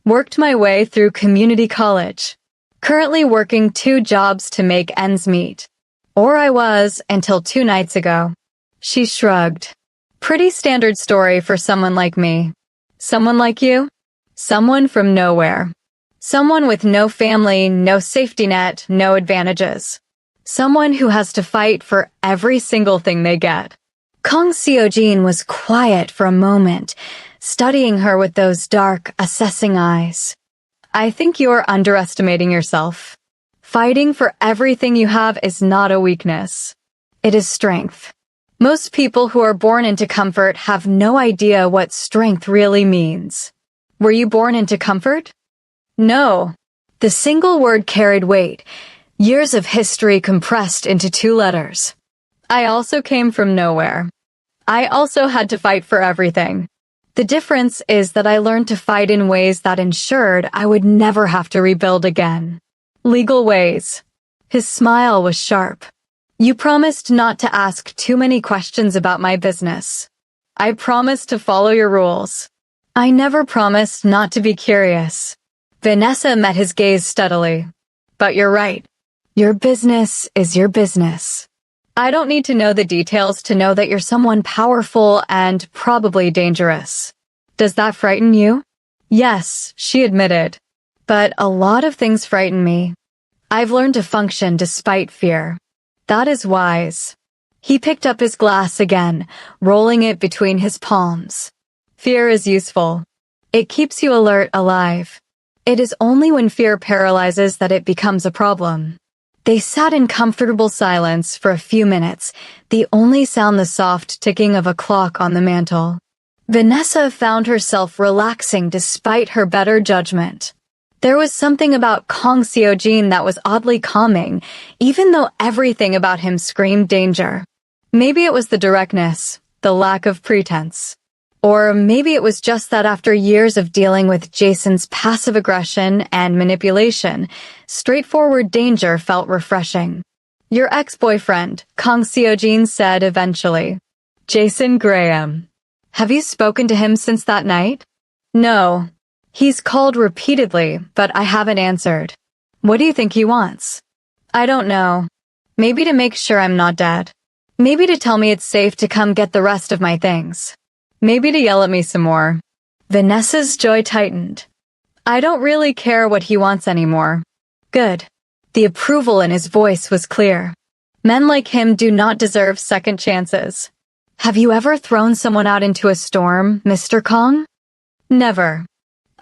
worked my way through community college, currently working 2 jobs to make ends meet. Or I was until 2 nights ago." She shrugged. "Pretty standard story for someone like me." "Someone like you?" "Someone from nowhere. Someone with no family, no safety net, no advantages. Someone who has to fight for every single thing they get." Kang Seojin was quiet for a moment, studying her with those dark, assessing eyes. "I think you're underestimating yourself. Fighting for everything you have is not a weakness. It is strength. Most people who are born into comfort have no idea what strength really means." "Were you born into comfort?" "No." The single word carried weight, years of history compressed into 2 letters. "I also came from nowhere. I also had to fight for everything. The difference is that I learned to fight in ways that ensured I would never have to rebuild again. Legal ways." His smile was sharp. "You promised not to ask too many questions about my business." "I promised to follow your rules." "I never promised not to be curious." Vanessa met his gaze steadily. "But you're right. Your business is your business. I don't need to know the details to know that you're someone powerful and probably dangerous." "Does that frighten you?" "Yes," she admitted. "But a lot of things frighten me. I've learned to function despite fear." "That is wise." He picked up his glass again, rolling it between his palms. "Fear is useful. It keeps you alert, alive. It is only when fear paralyzes that it becomes a problem." They sat in comfortable silence for a few minutes, the only sound the soft ticking of a clock on the mantel. Vanessa found herself relaxing despite her better judgment. There was something about Kang Seo-jin that was oddly calming, even though everything about him screamed danger. Maybe it was the directness, the lack of pretense. Or maybe it was just that after years of dealing with Jason's passive aggression and manipulation, straightforward danger felt refreshing. Your ex-boyfriend, Kang Seo-jin said eventually. Jason Graham. Have you spoken to him since that night? No. He's called repeatedly, but I haven't answered. What do you think he wants? I don't know. Maybe to make sure I'm not dead. Maybe to tell me it's safe to come get the rest of my things. Maybe to yell at me some more. Vanessa's joy tightened. I don't really care what he wants anymore. Good. The approval in his voice was clear. Men like him do not deserve second chances. Have you ever thrown someone out into a storm, Mr. Kong? Never.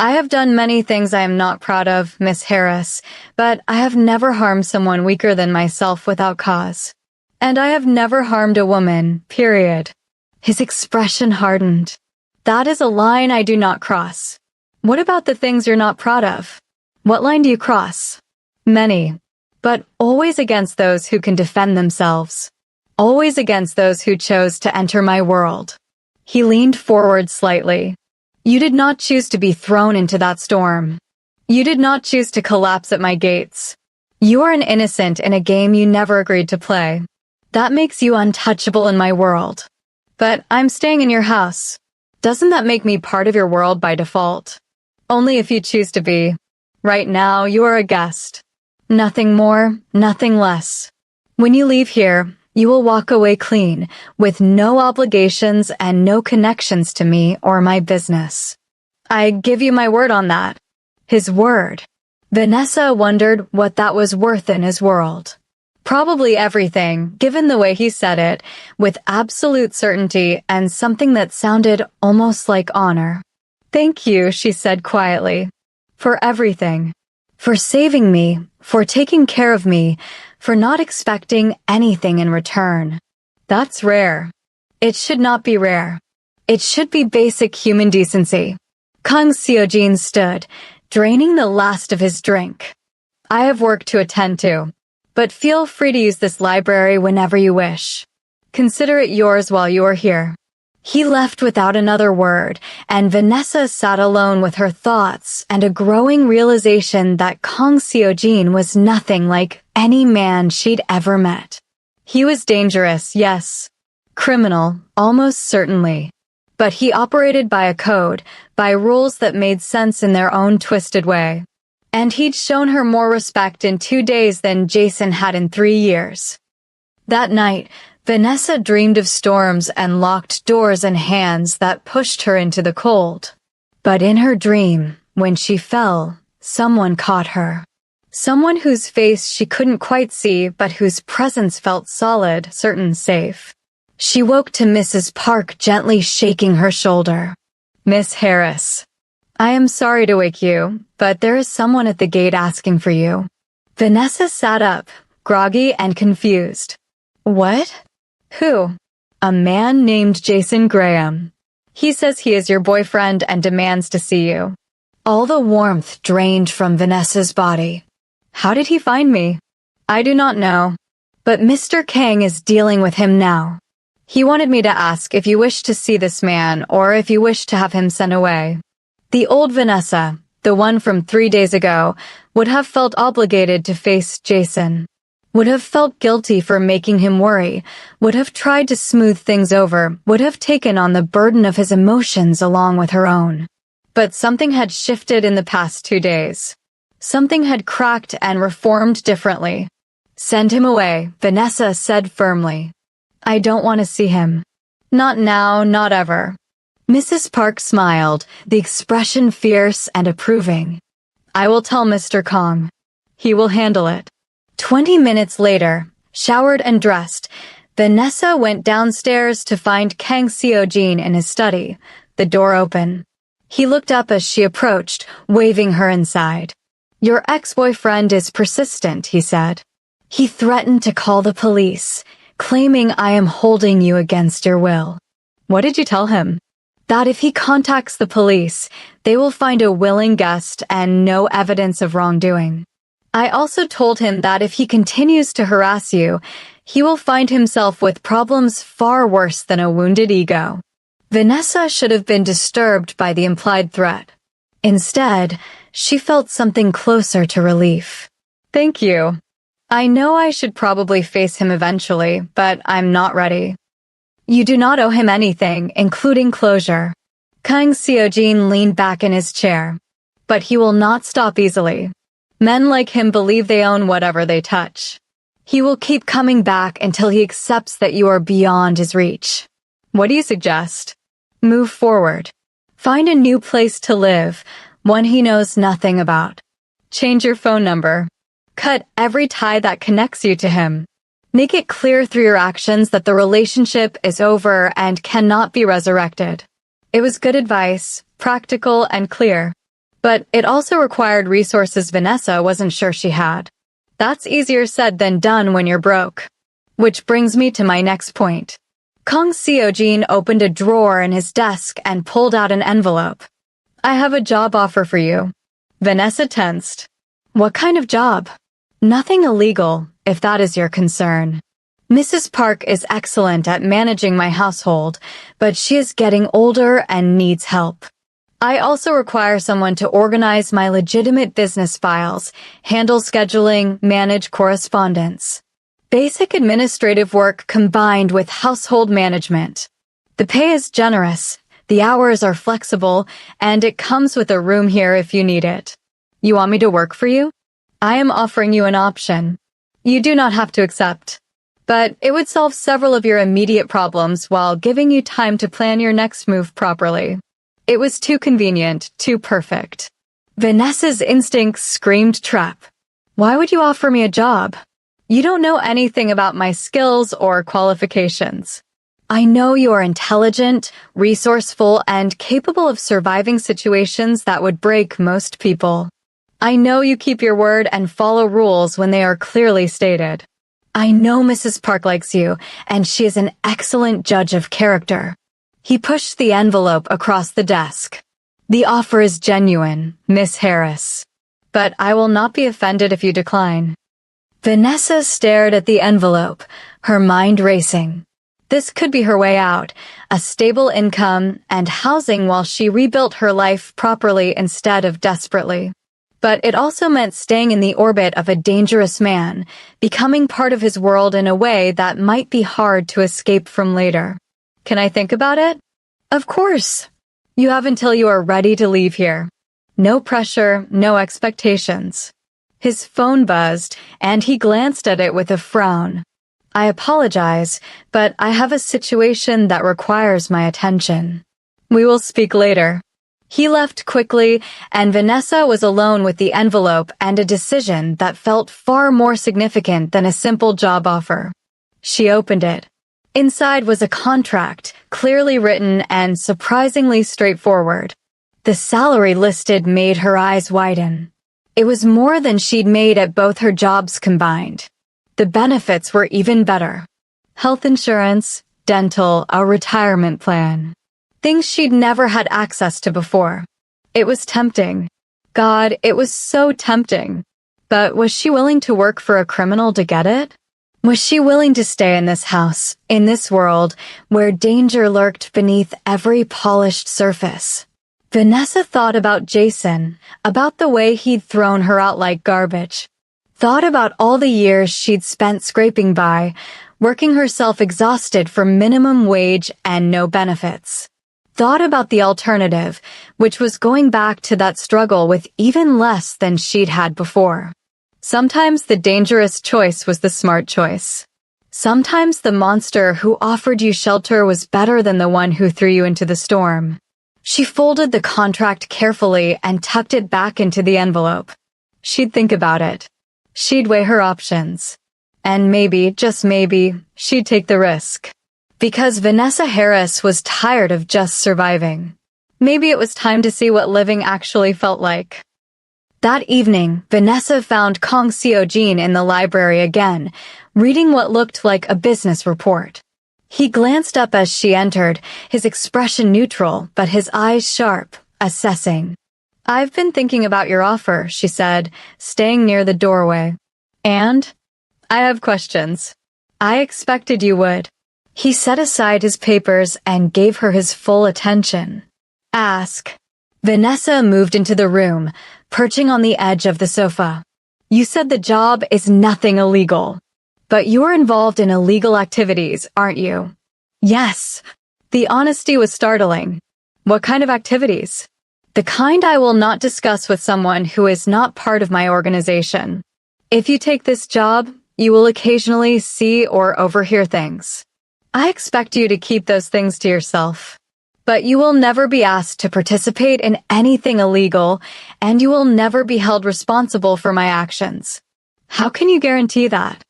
I have done many things I am not proud of, Miss Harris, but I have never harmed someone weaker than myself without cause. And I have never harmed a woman, period. His expression hardened. That is a line I do not cross. What about the things you're not proud of? What line do you cross? Many. But always against those who can defend themselves. Always against those who chose to enter my world. He leaned forward slightly. You did not choose to be thrown into that storm. You did not choose to collapse at my gates. You are an innocent in a game you never agreed to play. That makes you untouchable in my world. But I'm staying in your house. Doesn't that make me part of your world by default? Only if you choose to be. Right now, you are a guest. Nothing more, nothing less. When you leave here, you will walk away clean, with no obligations and no connections to me or my business. I give you my word on that. His word. Vanessa wondered what that was worth in his world. Probably everything, given the way he said it, with absolute certainty and something that sounded almost like honor. Thank you, she said quietly. For everything. For saving me, for taking care of me, for not expecting anything in return. That's rare. It should not be rare. It should be basic human decency. Kang Seo-jin stood, draining the last of his drink. I have work to attend to. But feel free to use this library whenever you wish. Consider it yours while you are here. He left without another word, and Vanessa sat alone with her thoughts and a growing realization that Kang Seo-jin was nothing like any man she'd ever met. He was dangerous, yes. Criminal, almost certainly. But he operated by a code, by rules that made sense in their own twisted way. And he'd shown her more respect in 2 days than Jason had in 3 years. That night, Vanessa dreamed of storms and locked doors and hands that pushed her into the cold. But in her dream, when she fell, someone caught her. Someone whose face she couldn't quite see, but whose presence felt solid, certain safe. She woke to Mrs. Park gently shaking her shoulder. Miss Harris. I am sorry to wake you, but there is someone at the gate asking for you. Vanessa sat up, groggy and confused. What? Who? A man named Jason Graham. He says he is your boyfriend and demands to see you. All the warmth drained from Vanessa's body. How did he find me? I do not know. But Mr. Kang is dealing with him now. He wanted me to ask if you wish to see this man or if you wish to have him sent away. The old Vanessa, the one from 3 days ago, would have felt obligated to face Jason, would have felt guilty for making him worry, would have tried to smooth things over, would have taken on the burden of his emotions along with her own. But something had shifted in the past 2 days. Something had cracked and reformed differently. Send him away, Vanessa said firmly. I don't want to see him. Not now, not ever. Mrs. Park smiled, the expression fierce and approving. I will tell Mr. Kong. He will handle it. 20 minutes later, showered and dressed, Vanessa went downstairs to find Kang Seo-jin in his study, the door open. He looked up as she approached, waving her inside. Your ex-boyfriend is persistent, he said. He threatened to call the police, claiming I am holding you against your will. What did you tell him? That if he contacts the police, they will find a willing guest and no evidence of wrongdoing. I also told him that if he continues to harass you, he will find himself with problems far worse than a wounded ego. Vanessa should have been disturbed by the implied threat. Instead, she felt something closer to relief. Thank you. I know I should probably face him eventually, but I'm not ready. You do not owe him anything, including closure. Kang Seojin leaned back in his chair. But he will not stop easily. Men like him believe they own whatever they touch. He will keep coming back until he accepts that you are beyond his reach. What do you suggest? Move forward. Find a new place to live, one he knows nothing about. Change your phone number. Cut every tie that connects you to him. Make it clear through your actions that the relationship is over and cannot be resurrected. It was good advice, practical and clear. But it also required resources Vanessa wasn't sure she had. That's easier said than done when you're broke. Which brings me to my next point. Kang Seojin opened a drawer in his desk and pulled out an envelope. I have a job offer for you. Vanessa tensed. What kind of job? Nothing illegal, if that is your concern. Mrs. Park is excellent at managing my household, but she is getting older and needs help. I also require someone to organize my legitimate business files, handle scheduling, manage correspondence. Basic administrative work combined with household management. The pay is generous, the hours are flexible, and it comes with a room here if you need it. You want me to work for you? I am offering you an option. You do not have to accept. But it would solve several of your immediate problems while giving you time to plan your next move properly. It was too convenient, too perfect. Vanessa's instincts screamed trap. Why would you offer me a job? You don't know anything about my skills or qualifications. I know you are intelligent, resourceful, and capable of surviving situations that would break most people. I know you keep your word and follow rules when they are clearly stated. I know Mrs. Park likes you, and she is an excellent judge of character. He pushed the envelope across the desk. The offer is genuine, Miss Harris. But I will not be offended if you decline. Vanessa stared at the envelope, her mind racing. This could be her way out, a stable income and housing while she rebuilt her life properly instead of desperately. But it also meant staying in the orbit of a dangerous man, becoming part of his world in a way that might be hard to escape from later. Can I think about it? Of course. You have until you are ready to leave here. No pressure, no expectations. His phone buzzed, and he glanced at it with a frown. I apologize, but I have a situation that requires my attention. We will speak later. He left quickly, and Vanessa was alone with the envelope and a decision that felt far more significant than a simple job offer. She opened it. Inside was a contract, clearly written and surprisingly straightforward. The salary listed made her eyes widen. It was more than she'd made at both her jobs combined. The benefits were even better. Health insurance, dental, a retirement plan. Things she'd never had access to before. It was tempting. God, it was so tempting. But was she willing to work for a criminal to get it? Was she willing to stay in this house, in this world, where danger lurked beneath every polished surface? Vanessa thought about Jason, about the way he'd thrown her out like garbage. Thought about all the years she'd spent scraping by, working herself exhausted for minimum wage and no benefits. Thought about the alternative, which was going back to that struggle with even less than she'd had before. Sometimes the dangerous choice was the smart choice. Sometimes the monster who offered you shelter was better than the one who threw you into the storm. She folded the contract carefully and tucked it back into the envelope. She'd think about it. She'd weigh her options. And maybe, just maybe, she'd take the risk. Because Vanessa Harris was tired of just surviving. Maybe it was time to see what living actually felt like. That evening, Vanessa found Kong Seo-jin in the library again, reading what looked like a business report. He glanced up as she entered, his expression neutral, but his eyes sharp, assessing. "I've been thinking about your offer," she said, staying near the doorway. "And? I have questions." "I expected you would." He set aside his papers and gave her his full attention. "Ask." Vanessa moved into the room, perching on the edge of the sofa. "You said the job is nothing illegal. But you're involved in illegal activities, aren't you?" "Yes." The honesty was startling. "What kind of activities?" "The kind I will not discuss with someone who is not part of my organization. If you take this job, you will occasionally see or overhear things. I expect you to keep those things to yourself. But you will never be asked to participate in anything illegal, and you will never be held responsible for my actions." "How can you guarantee that?"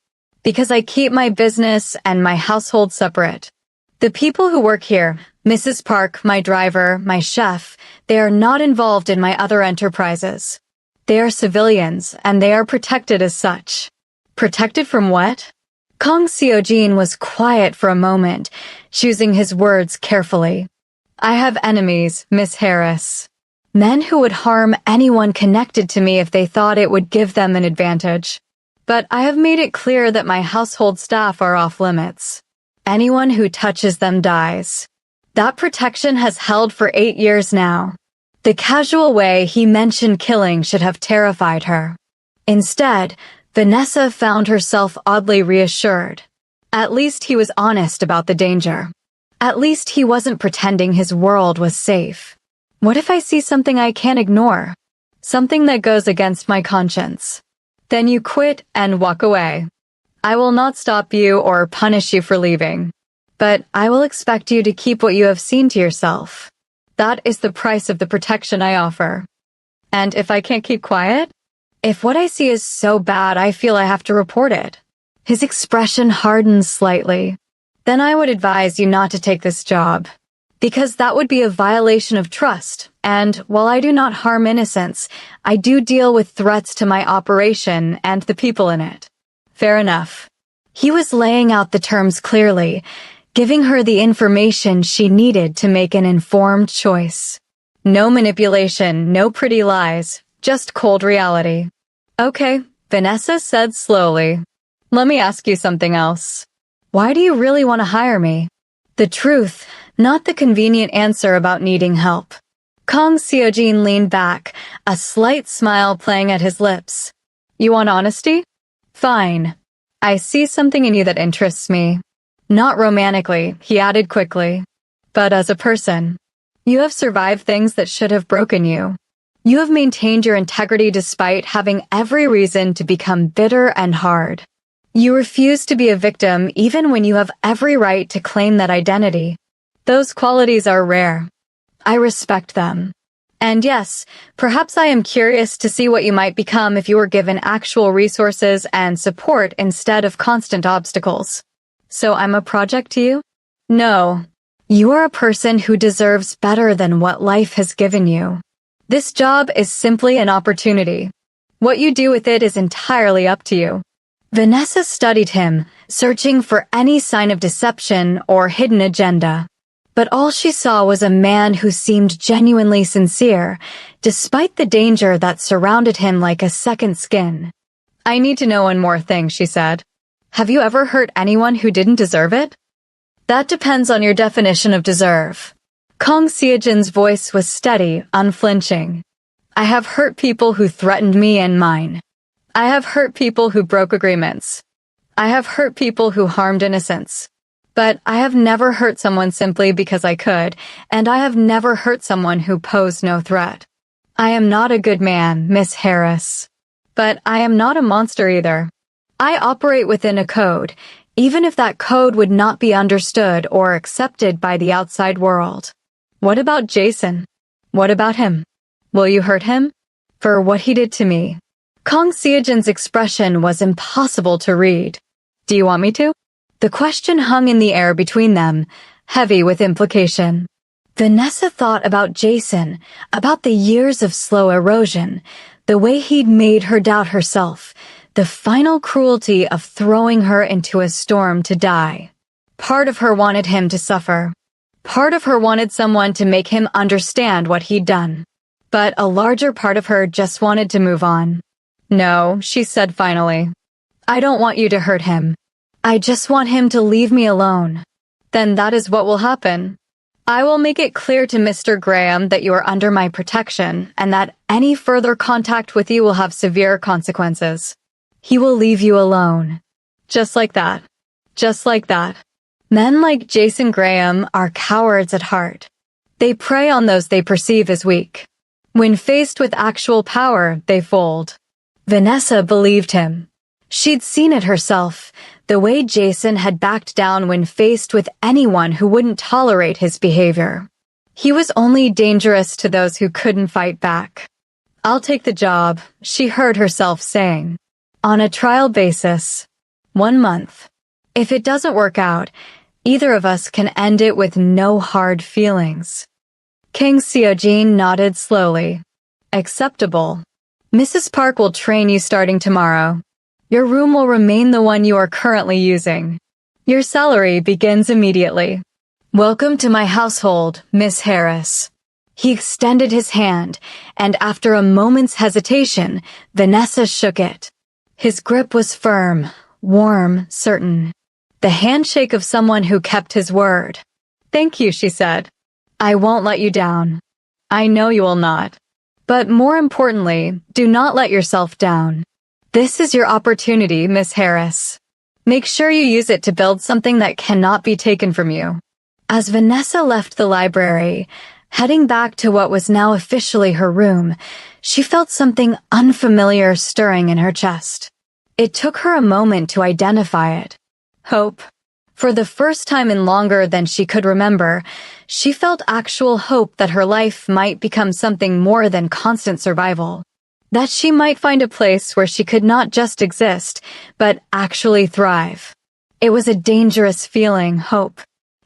"Because I keep my business and my household separate. The people who work here, Mrs. Park, my driver, my chef, they are not involved in my other enterprises. They are civilians, and they are protected as such." "Protected from what?" Kong Seo-jin was quiet for a moment, choosing his words carefully. "I have enemies, Miss Harris. Men who would harm anyone connected to me if they thought it would give them an advantage. But I have made it clear that my household staff are off limits. Anyone who touches them dies. That protection has held for 8 years now." The casual way he mentioned killing should have terrified her. Instead, Vanessa found herself oddly reassured. At least he was honest about the danger. At least he wasn't pretending his world was safe. What if I see something I can't ignore? Something that goes against my conscience? Then you quit and walk away. I will not stop you or punish you for leaving. But I will expect you to keep what you have seen to yourself. That is the price of the protection I offer. And if I can't keep quiet? If what I see is so bad I feel I have to report it." His expression hardened slightly. "Then I would advise you not to take this job. Because that would be a violation of trust, and while I do not harm innocents, I do deal with threats to my operation and the people in it." "Fair enough." He was laying out the terms clearly, giving her the information she needed to make an informed choice. No manipulation, no pretty lies, just cold reality. "Okay," Vanessa said slowly. "Let me ask you something else. Why do you really want to hire me?" The truth, not the convenient answer about needing help. Kong Seo-jin leaned back, a slight smile playing at his lips. "You want honesty? Fine. I see something in you that interests me. Not romantically," he added quickly, "but as a person. You have survived things that should have broken you. You have maintained your integrity despite having every reason to become bitter and hard. You refuse to be a victim even when you have every right to claim that identity. Those qualities are rare. I respect them. And yes, perhaps I am curious to see what you might become if you were given actual resources and support instead of constant obstacles. So I'm a project to you? No. You are a person who deserves better than what life has given you. This job is simply an opportunity. What you do with it is entirely up to you." Vanessa studied him, searching for any sign of deception or hidden agenda. But all she saw was a man who seemed genuinely sincere, despite the danger that surrounded him like a second skin. "I need to know one more thing," she said. "Have you ever hurt anyone who didn't deserve it?" "That depends on your definition of deserve." Kong Seo-jin's voice was steady, unflinching. "I have hurt people who threatened me and mine. I have hurt people who broke agreements. I have hurt people who harmed innocents. But I have never hurt someone simply because I could, and I have never hurt someone who posed no threat. I am not a good man, Miss Harris. But I am not a monster either. I operate within a code, even if that code would not be understood or accepted by the outside world." "What about Jason? What about him? Will you hurt him? For what he did to me?" Kong Seo-jin's expression was impossible to read. "Do you want me to?" The question hung in the air between them, heavy with implication. Vanessa thought about Jason, about the years of slow erosion, The way he'd made her doubt herself, the final cruelty of throwing her into a storm to die. Part of her wanted him to suffer. Part of her wanted someone to make him understand what he'd done. But a larger part of her just wanted to move on. "No," she said finally. "I don't want you to hurt him. I just want him to leave me alone." "Then that is what will happen. I will make it clear to Mr. Graham that you are under my protection and that any further contact with you will have severe consequences. He will leave you alone." Just like that. Just like that. Men like Jason Graham are cowards at heart. They prey on those they perceive as weak. When faced with actual power, they fold. Vanessa believed him. She'd seen it herself, the way Jason had backed down when faced with anyone who wouldn't tolerate his behavior. He was only dangerous to those who couldn't fight back. "I'll take the job," she heard herself saying. "On a trial basis. 1 month. If it doesn't work out, either of us can end it with no hard feelings." King Seojin nodded slowly. "Acceptable. Mrs. Park will train you starting tomorrow. Your room will remain the one you are currently using. Your salary begins immediately. Welcome to my household, Miss Harris." He extended his hand, and after a moment's hesitation, Vanessa shook it. His grip was firm, warm, certain. The handshake of someone who kept his word. "Thank you," she said. "I won't let you down. I know you will not. But more importantly, do not let yourself down. This is your opportunity, Miss Harris. Make sure you use it to build something that cannot be taken from you." As Vanessa left the library, heading back to what was now officially her room, she felt something unfamiliar stirring in her chest. It took her a moment to identify it. Hope. For the first time in longer than she could remember, she felt actual hope that her life might become something more than constant survival. That she might find a place where she could not just exist, but actually thrive. It was a dangerous feeling, hope.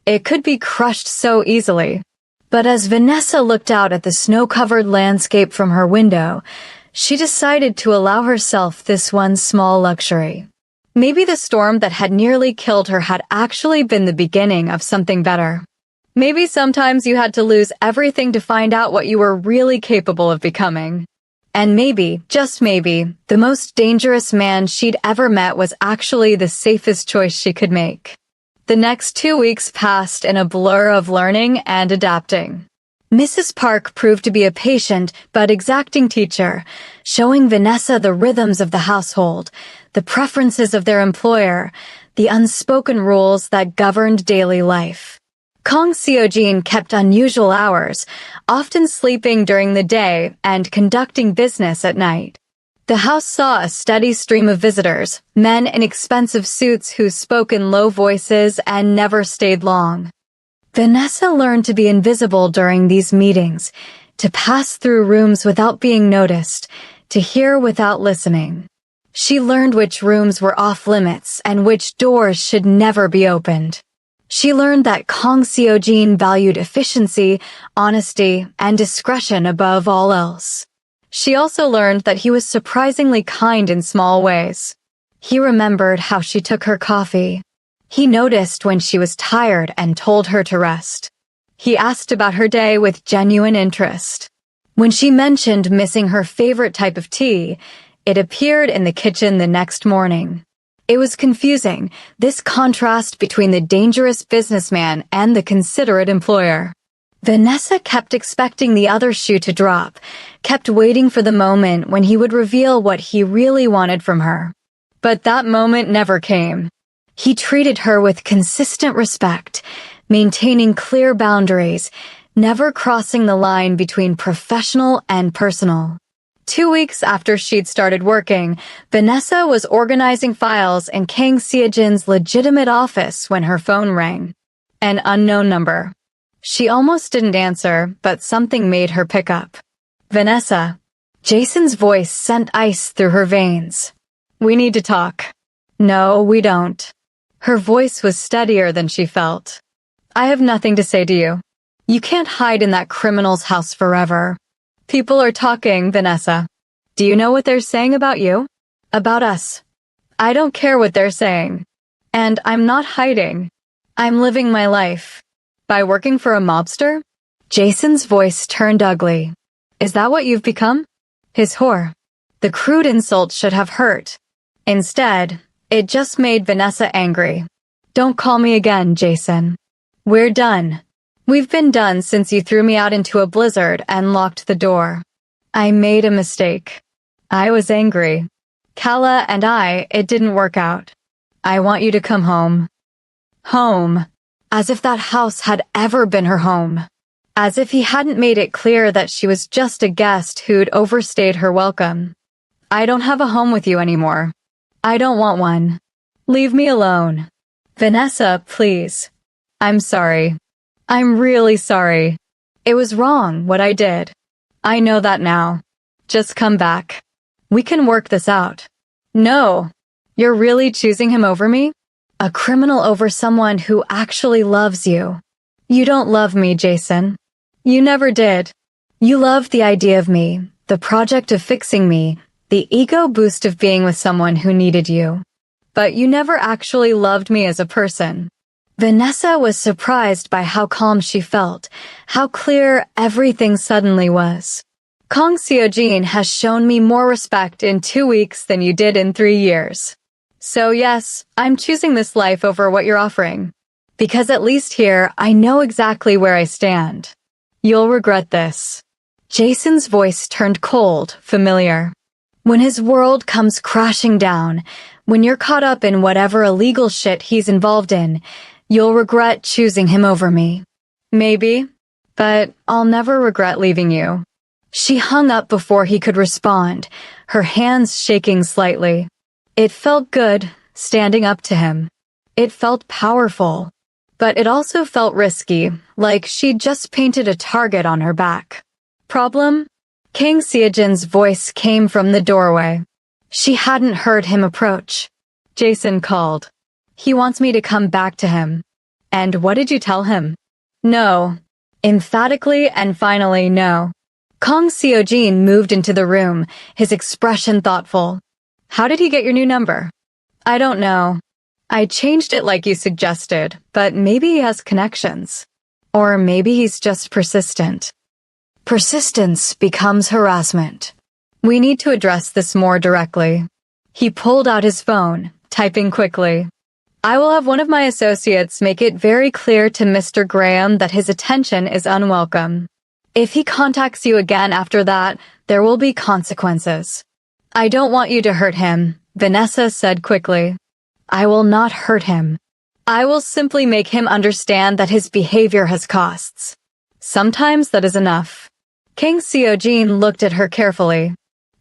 It could be crushed so easily. But as Vanessa looked out at the snow-covered landscape from her window, she decided to allow herself this one small luxury. Maybe the storm that had nearly killed her had actually been the beginning of something better. Maybe sometimes you had to lose everything to find out what you were really capable of becoming. And maybe, just maybe, the most dangerous man she'd ever met was actually the safest choice she could make. The next 2 weeks passed in a blur of learning and adapting. Mrs. Park proved to be a patient but exacting teacher, showing Vanessa the rhythms of the household, the preferences of their employer, the unspoken rules that governed daily life. Kong Seojin kept unusual hours, often sleeping during the day and conducting business at night. The house saw a steady stream of visitors, men in expensive suits who spoke in low voices and never stayed long. Vanessa learned to be invisible during these meetings, to pass through rooms without being noticed, to hear without listening. She learned which rooms were off limits and which doors should never be opened. She learned that Kong Seojin valued efficiency, honesty, and discretion above all else. She also learned that he was surprisingly kind in small ways. He remembered how she took her coffee. He noticed when she was tired and told her to rest. He asked about her day with genuine interest. When she mentioned missing her favorite type of tea, it appeared in the kitchen the next morning. It was confusing, this contrast between the dangerous businessman and the considerate employer. Vanessa kept expecting the other shoe to drop, kept waiting for the moment when he would reveal what he really wanted from her. But that moment never came. He treated her with consistent respect, maintaining clear boundaries, never crossing the line between professional and personal. 2 weeks after she'd started working, Vanessa was organizing files in Kang Seojin's legitimate office when her phone rang. An unknown number. She almost didn't answer, but something made her pick up. "Vanessa." Jason's voice sent ice through her veins. "We need to talk." "No, we don't." Her voice was steadier than she felt. "I have nothing to say to you. You can't hide in that criminal's house forever. People are talking, Vanessa. Do you know what they're saying about you? About us. I don't care what they're saying. And I'm not hiding. I'm living my life. By working for a mobster? Jason's voice turned ugly. Is that what you've become? His whore. The crude insult should have hurt. Instead, it just made Vanessa angry. Don't call me again, Jason. We're done. We've been done since you threw me out into a blizzard and locked the door. I made a mistake. I was angry. Kala and it didn't work out. I want you to come home. Home. As if that house had ever been her home. As if he hadn't made it clear that she was just a guest who'd overstayed her welcome. I don't have a home with you anymore. I don't want one. Leave me alone. Vanessa, please. I'm sorry. I'm really sorry. It was wrong, what I did. I know that now. Just come back. We can work this out. No. You're really choosing him over me? A criminal over someone who actually loves you. You don't love me, Jason. You never did. You loved the idea of me, the project of fixing me, the ego boost of being with someone who needed you. But you never actually loved me as a person. Vanessa was surprised by how calm she felt, how clear everything suddenly was. Kang Seojin has shown me more respect in 2 weeks than you did in 3 years. So yes, I'm choosing this life over what you're offering. Because at least here, I know exactly where I stand. You'll regret this. Jason's voice turned cold, familiar. When his world comes crashing down, when you're caught up in whatever illegal shit he's involved in, you'll regret choosing him over me. Maybe, but I'll never regret leaving you. She hung up before he could respond, her hands shaking slightly. It felt good, standing up to him. It felt powerful. But it also felt risky, like she'd just painted a target on her back. Problem? Kang Seojin's voice came from the doorway. She hadn't heard him approach. Jason called. He wants me to come back to him. And what did you tell him? No. Emphatically and finally no. Kang Seojin moved into the room, his expression thoughtful. How did he get your new number? I don't know. I changed it like you suggested, but maybe he has connections. Or maybe he's just persistent. Persistence becomes harassment. We need to address this more directly. He pulled out his phone, typing quickly. I will have one of my associates make it very clear to Mr. Graham that his attention is unwelcome. If he contacts you again after that, there will be consequences. I don't want you to hurt him, Vanessa said quickly. I will not hurt him. I will simply make him understand that his behavior has costs. Sometimes that is enough. Kang Seojin looked at her carefully.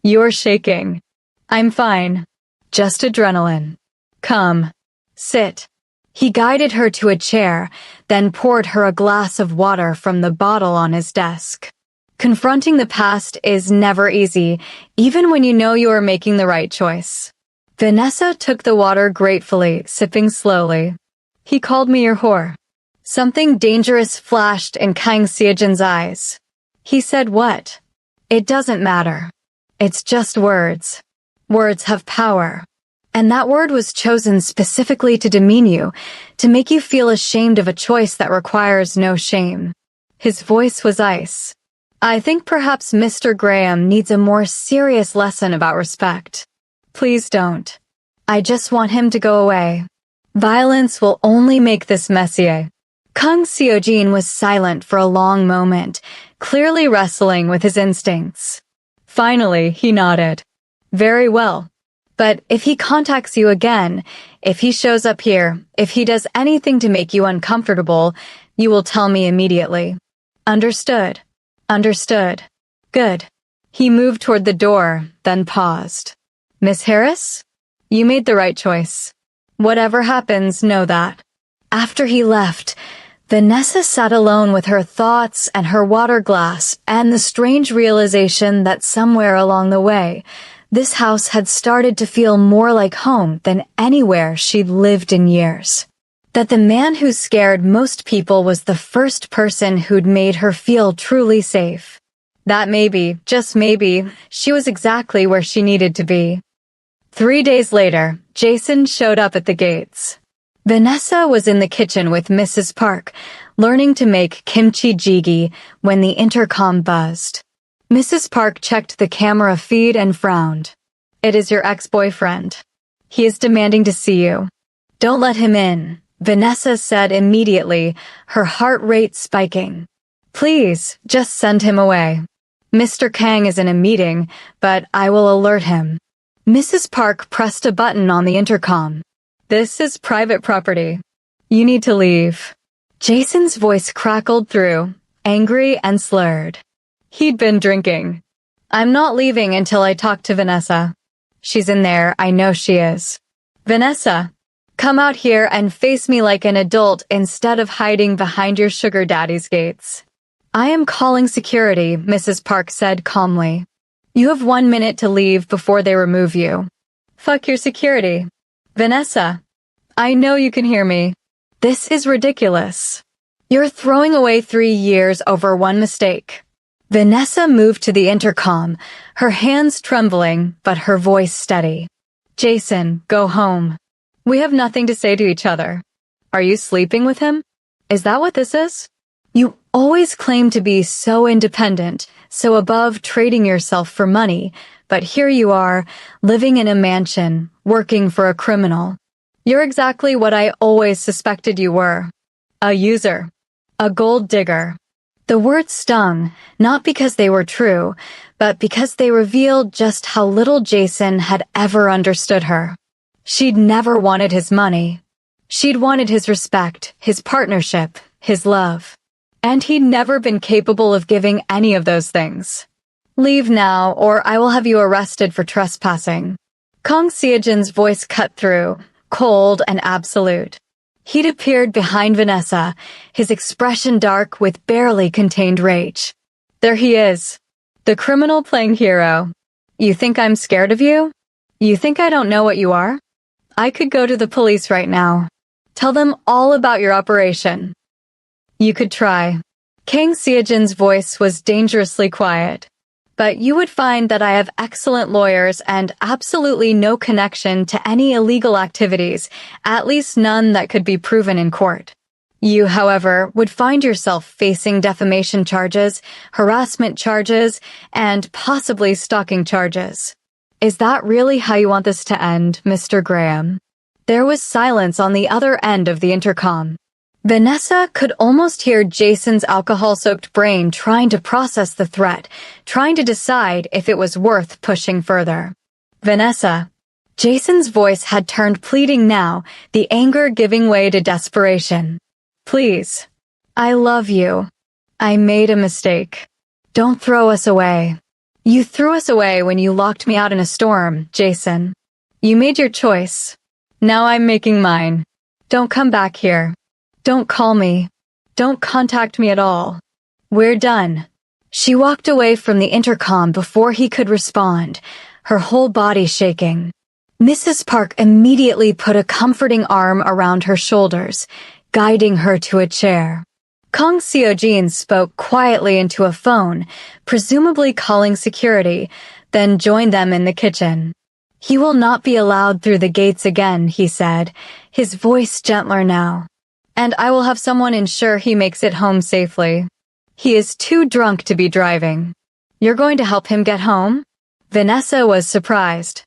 You're shaking. I'm fine. Just adrenaline. Come. Sit. He guided her to a chair, then poured her a glass of water from the bottle on his desk. Confronting the past is never easy, even when you know you are making the right choice. Vanessa took the water gratefully, sipping slowly. He called me your whore. Something dangerous flashed in Kang Seojin's eyes. He said what? It doesn't matter. It's just words. Words have power. And that word was chosen specifically to demean you, to make you feel ashamed of a choice that requires no shame. His voice was ice. I think perhaps Mr. Graham needs a more serious lesson about respect. Please don't. I just want him to go away. Violence will only make this messier. Kang Seojin was silent for a long moment, clearly wrestling with his instincts. Finally, he nodded. Very well. But if he contacts you again, if he shows up here, if he does anything to make you uncomfortable, you will tell me immediately. Understood. Understood. Good. He moved toward the door, then paused. Miss Harris? You made the right choice. Whatever happens, know that. After he left, Vanessa sat alone with her thoughts and her water glass and the strange realization that somewhere along the way, this house had started to feel more like home than anywhere she'd lived in years. That the man who scared most people was the first person who'd made her feel truly safe. That maybe, just maybe, she was exactly where she needed to be. 3 days later, Jason showed up at the gates. Vanessa was in the kitchen with Mrs. Park, learning to make kimchi jjigae when the intercom buzzed. Mrs. Park checked the camera feed and frowned. "It is your ex-boyfriend. He is demanding to see you." "Don't let him in," Vanessa said immediately, her heart rate spiking. "Please, just send him away. Mr. Kang is in a meeting, but I will alert him." Mrs. Park pressed a button on the intercom. "This is private property. You need to leave." Jason's voice crackled through, angry and slurred. He'd been drinking. "I'm not leaving until I talk to Vanessa. She's in there, I know she is. Vanessa, come out here and face me like an adult instead of hiding behind your sugar daddy's gates." "I am calling security," Mrs. Park said calmly. "You have 1 minute to leave before they remove you." "Fuck your security. Vanessa, I know you can hear me. This is ridiculous. You're throwing away 3 years over one mistake." Vanessa moved to the intercom, her hands trembling but her voice steady. "Jason, go home. We have nothing to say to each other. Are you sleeping with him? Is that what this is? You always claim to be so independent, so above trading yourself for money, but here you are, living in a mansion, working for a criminal. You're exactly what I always suspected you were. A user. A gold digger." The words stung, not because they were true, but because they revealed just how little Jason had ever understood her. She'd never wanted his money. She'd wanted his respect, his partnership, his love. And he'd never been capable of giving any of those things. "Leave now, or I will have you arrested for trespassing." Kang Seojin's voice cut through, cold and absolute. He'd appeared behind Vanessa, his expression dark with barely contained rage. "There he is. The criminal playing hero. You think I'm scared of you? You think I don't know what you are? I could go to the police right now. Tell them all about your operation." "You could try." Kang Seojin's voice was dangerously quiet. "But you would find that I have excellent lawyers and absolutely no connection to any illegal activities, at least none that could be proven in court. You, however, would find yourself facing defamation charges, harassment charges, and possibly stalking charges. Is that really how you want this to end, Mr. Graham?" There was silence on the other end of the intercom. Vanessa could almost hear Jason's alcohol-soaked brain trying to process the threat, trying to decide if it was worth pushing further. "Vanessa." Jason's voice had turned pleading now, the anger giving way to desperation. "Please. I love you. I made a mistake. Don't throw us away. You threw us away when you locked me out in a storm, Jason. You made your choice. Now I'm making mine. Don't come back here. Don't call me. Don't contact me at all. We're done." She walked away from the intercom before he could respond, her whole body shaking. Mrs. Park immediately put a comforting arm around her shoulders, guiding her to a chair. Kang Seojin spoke quietly into a phone, presumably calling security, then joined them in the kitchen. "He will not be allowed through the gates again," he said, his voice gentler now. "And I will have someone ensure he makes it home safely. He is too drunk to be driving." "You're going to help him get home?" Vanessa was surprised.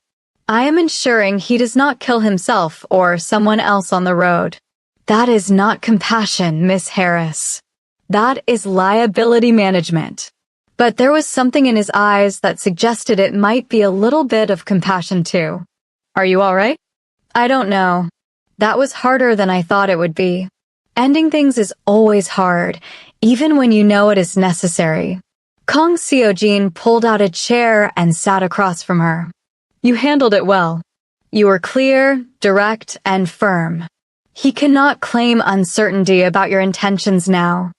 "I am ensuring he does not kill himself or someone else on the road." "That is not compassion, Miss Harris. That is liability management." But there was something in his eyes that suggested it might be a little bit of compassion too. "Are you all right?" "I don't know. That was harder than I thought it would be. Ending things is always hard, even when you know it is necessary." Kang Seojin pulled out a chair and sat across from her. "You handled it well. You were clear, direct, and firm. He cannot claim uncertainty about your intentions now."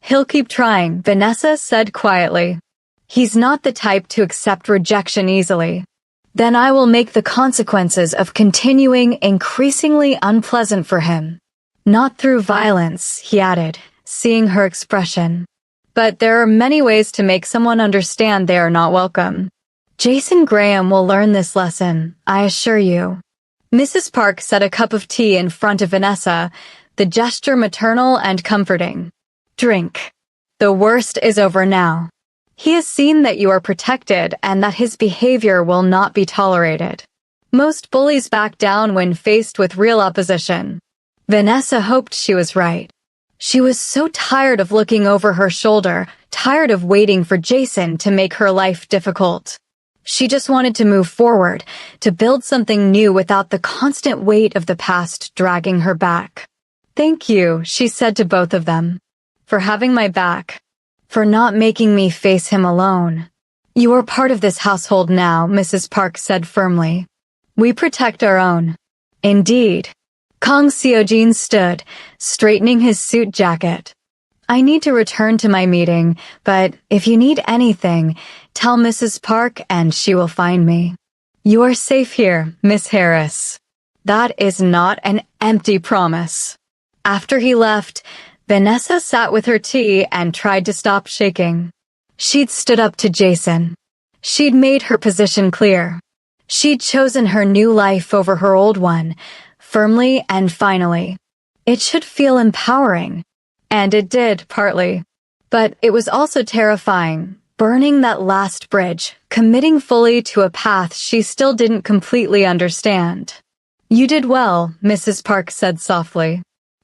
"He'll keep trying," Vanessa said quietly. "He's not the type to accept rejection easily." "Then I will make the consequences of continuing increasingly unpleasant for him. Not through violence," he added, seeing her expression. but there are many ways to make someone understand they are not welcome. Jason Graham will learn this lesson, I assure you. Mrs. Park set a cup of tea in front of Vanessa, the gesture maternal and comforting. Drink. The worst is over now. He has seen that you are protected and that his behavior will not be tolerated. Most bullies back down when faced with real opposition. Vanessa hoped she was right. She was so tired of looking over her shoulder, tired of waiting for Jason to make her life difficult. She just wanted to move forward, to build something new without the constant weight of the past dragging her back. Thank you, she said to both of them, for having my back, for not making me face him alone. You are part of this household now, Mrs. Park said firmly. We protect our own. Indeed. Kang Seojin stood, straightening his suit jacket. I need to return to my meeting, but if you need anything, tell Mrs. Park and she will find me. You are safe here, Miss Harris. That is not an empty promise. After he left, Vanessa sat with her tea and tried to stop shaking. She'd stood up to Jason. She'd made her position clear. She'd chosen her new life over her old one, firmly and finally. It should feel empowering. And it did, partly. But it was also terrifying, burning that last bridge, committing fully to a path she still didn't completely understand. You did well, Mrs. Park said softly.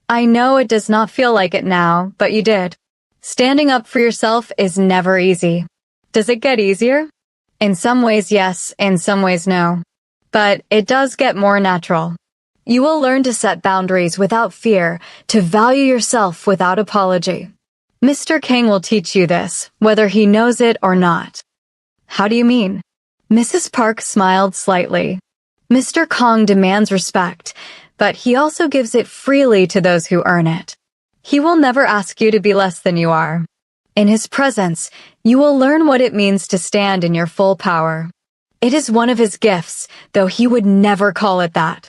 I know it does not feel like it now, but you did. Standing up for yourself is never easy. Does it get easier? In some ways, yes, in some ways, no. But it does get more natural. You will learn to set boundaries without fear, to value yourself without apology. Mr. King will teach you this, whether he knows it or not. How do you mean? Mrs. Park smiled slightly. Mr. Kong demands respect, but he also gives it freely to those who earn it. He will never ask you to be less than you are. In his presence, you will learn what it means to stand in your full power. It is one of his gifts, though he would never call it that.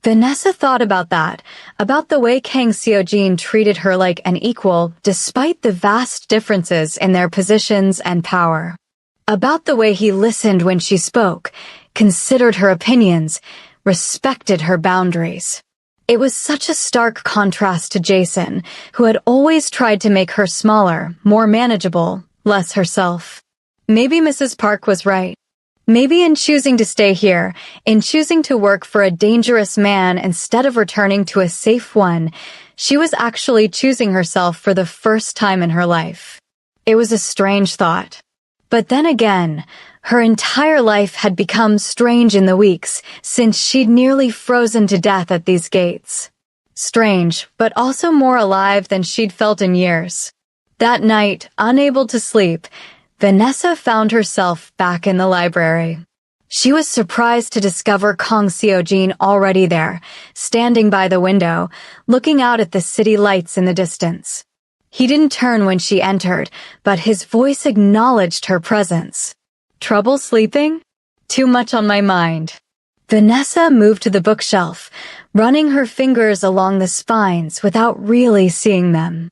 Vanessa thought about that, about the way Kang Seojin treated her like an equal despite the vast differences in their positions and power. About the way he listened when she spoke, considered her opinions, respected her boundaries. It was such a stark contrast to Jason, who had always tried to make her smaller, more manageable, less herself. Maybe Mrs. Park was right. Maybe in choosing to stay here, in choosing to work for a dangerous man instead of returning to a safe one, she was actually choosing herself for the first time in her life. It was a strange thought. But then again, her entire life had become strange in the weeks since she'd nearly frozen to death at these gates. Strange, but also more alive than she'd felt in years. That night, unable to sleep, Vanessa found herself back in the library. She was surprised to discover Kang Seojin already there, standing by the window, looking out at the city lights in the distance. He didn't turn when she entered, but his voice acknowledged her presence. Trouble sleeping? Too much on my mind. Vanessa moved to the bookshelf, running her fingers along the spines without really seeing them.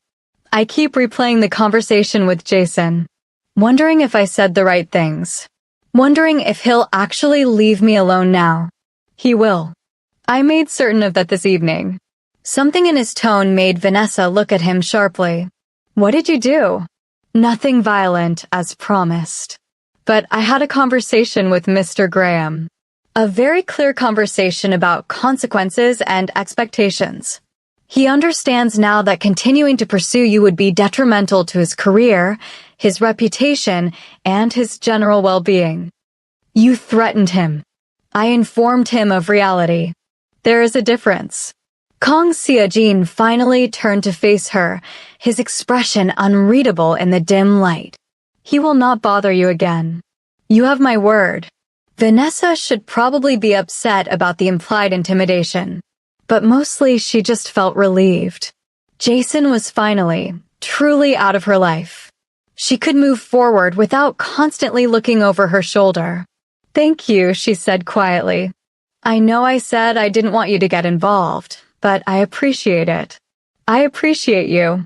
I keep replaying the conversation with Jason. Wondering if I said the right things. Wondering if he'll actually leave me alone now. He will. I made certain of that this evening. Something in his tone made Vanessa look at him sharply. What did you do? Nothing violent, as promised. But I had a conversation with Mr. Graham. A very clear conversation about consequences and expectations. He understands now that continuing to pursue you would be detrimental to his career, his reputation, and his general well-being. You threatened him. I informed him of reality. There is a difference. Kang Seojin finally turned to face her, his expression unreadable in the dim light. He will not bother you again. You have my word. Vanessa should probably be upset about the implied intimidation. But mostly she just felt relieved. Jason was finally, truly out of her life. She could move forward without constantly looking over her shoulder. Thank you, she said quietly. I know I said I didn't want you to get involved, but I appreciate it. I appreciate you.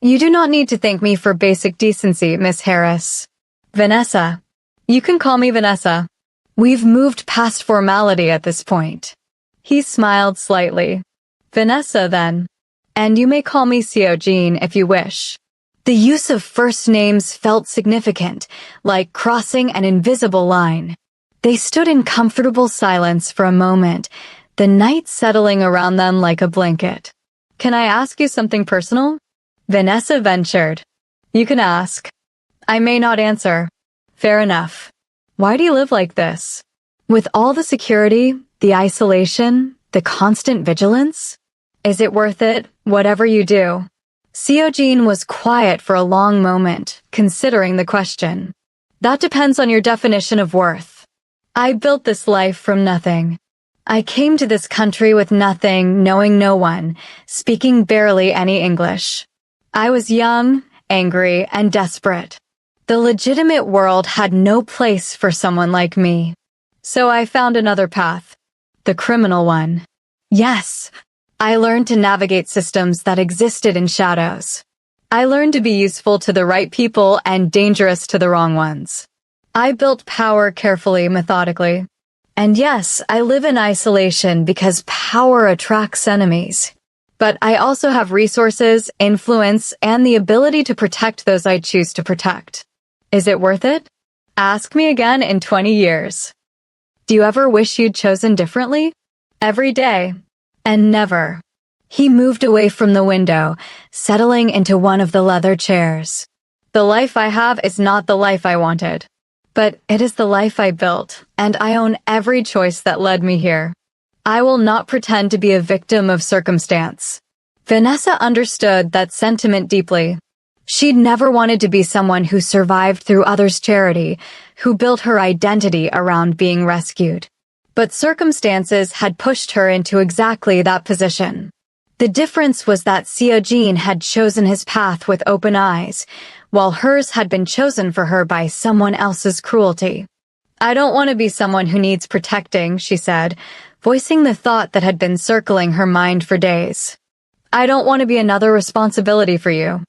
You do not need to thank me for basic decency, Miss Harris. Vanessa. You can call me Vanessa. We've moved past formality at this point. He smiled slightly. Vanessa, then. And you may call me Seo Jean if you wish. The use of first names felt significant, like crossing an invisible line. They stood in comfortable silence for a moment, the night settling around them like a blanket. Can I ask you something personal? Vanessa ventured. You can ask. I may not answer. Fair enough. Why do you live like this? With all the security, the isolation, the constant vigilance? Is it worth it, whatever you do? Seo Jean was quiet for a long moment, considering the question. That depends on your definition of worth. I built this life from nothing. I came to this country with nothing, knowing no one, speaking barely any English. I was young, angry, and desperate. The legitimate world had no place for someone like me. So I found another path. The criminal one. Yes. I learned to navigate systems that existed in shadows. I learned to be useful to the right people and dangerous to the wrong ones. I built power carefully, methodically. And yes, I live in isolation because power attracts enemies. But I also have resources, influence, and the ability to protect those I choose to protect. Is it worth it? Ask me again in 20 years. Do you ever wish you'd chosen differently? Every day. And never. He moved away from the window, settling into one of the leather chairs. The life I have is not the life I wanted. But it is the life I built, and I own every choice that led me here. I will not pretend to be a victim of circumstance. Vanessa understood that sentiment deeply. She'd never wanted to be someone who survived through others' charity, who built her identity around being rescued. But circumstances had pushed her into exactly that position. The difference was that Seo Jean had chosen his path with open eyes, while hers had been chosen for her by someone else's cruelty. I don't want to be someone who needs protecting, she said, voicing the thought that had been circling her mind for days. I don't want to be another responsibility for you.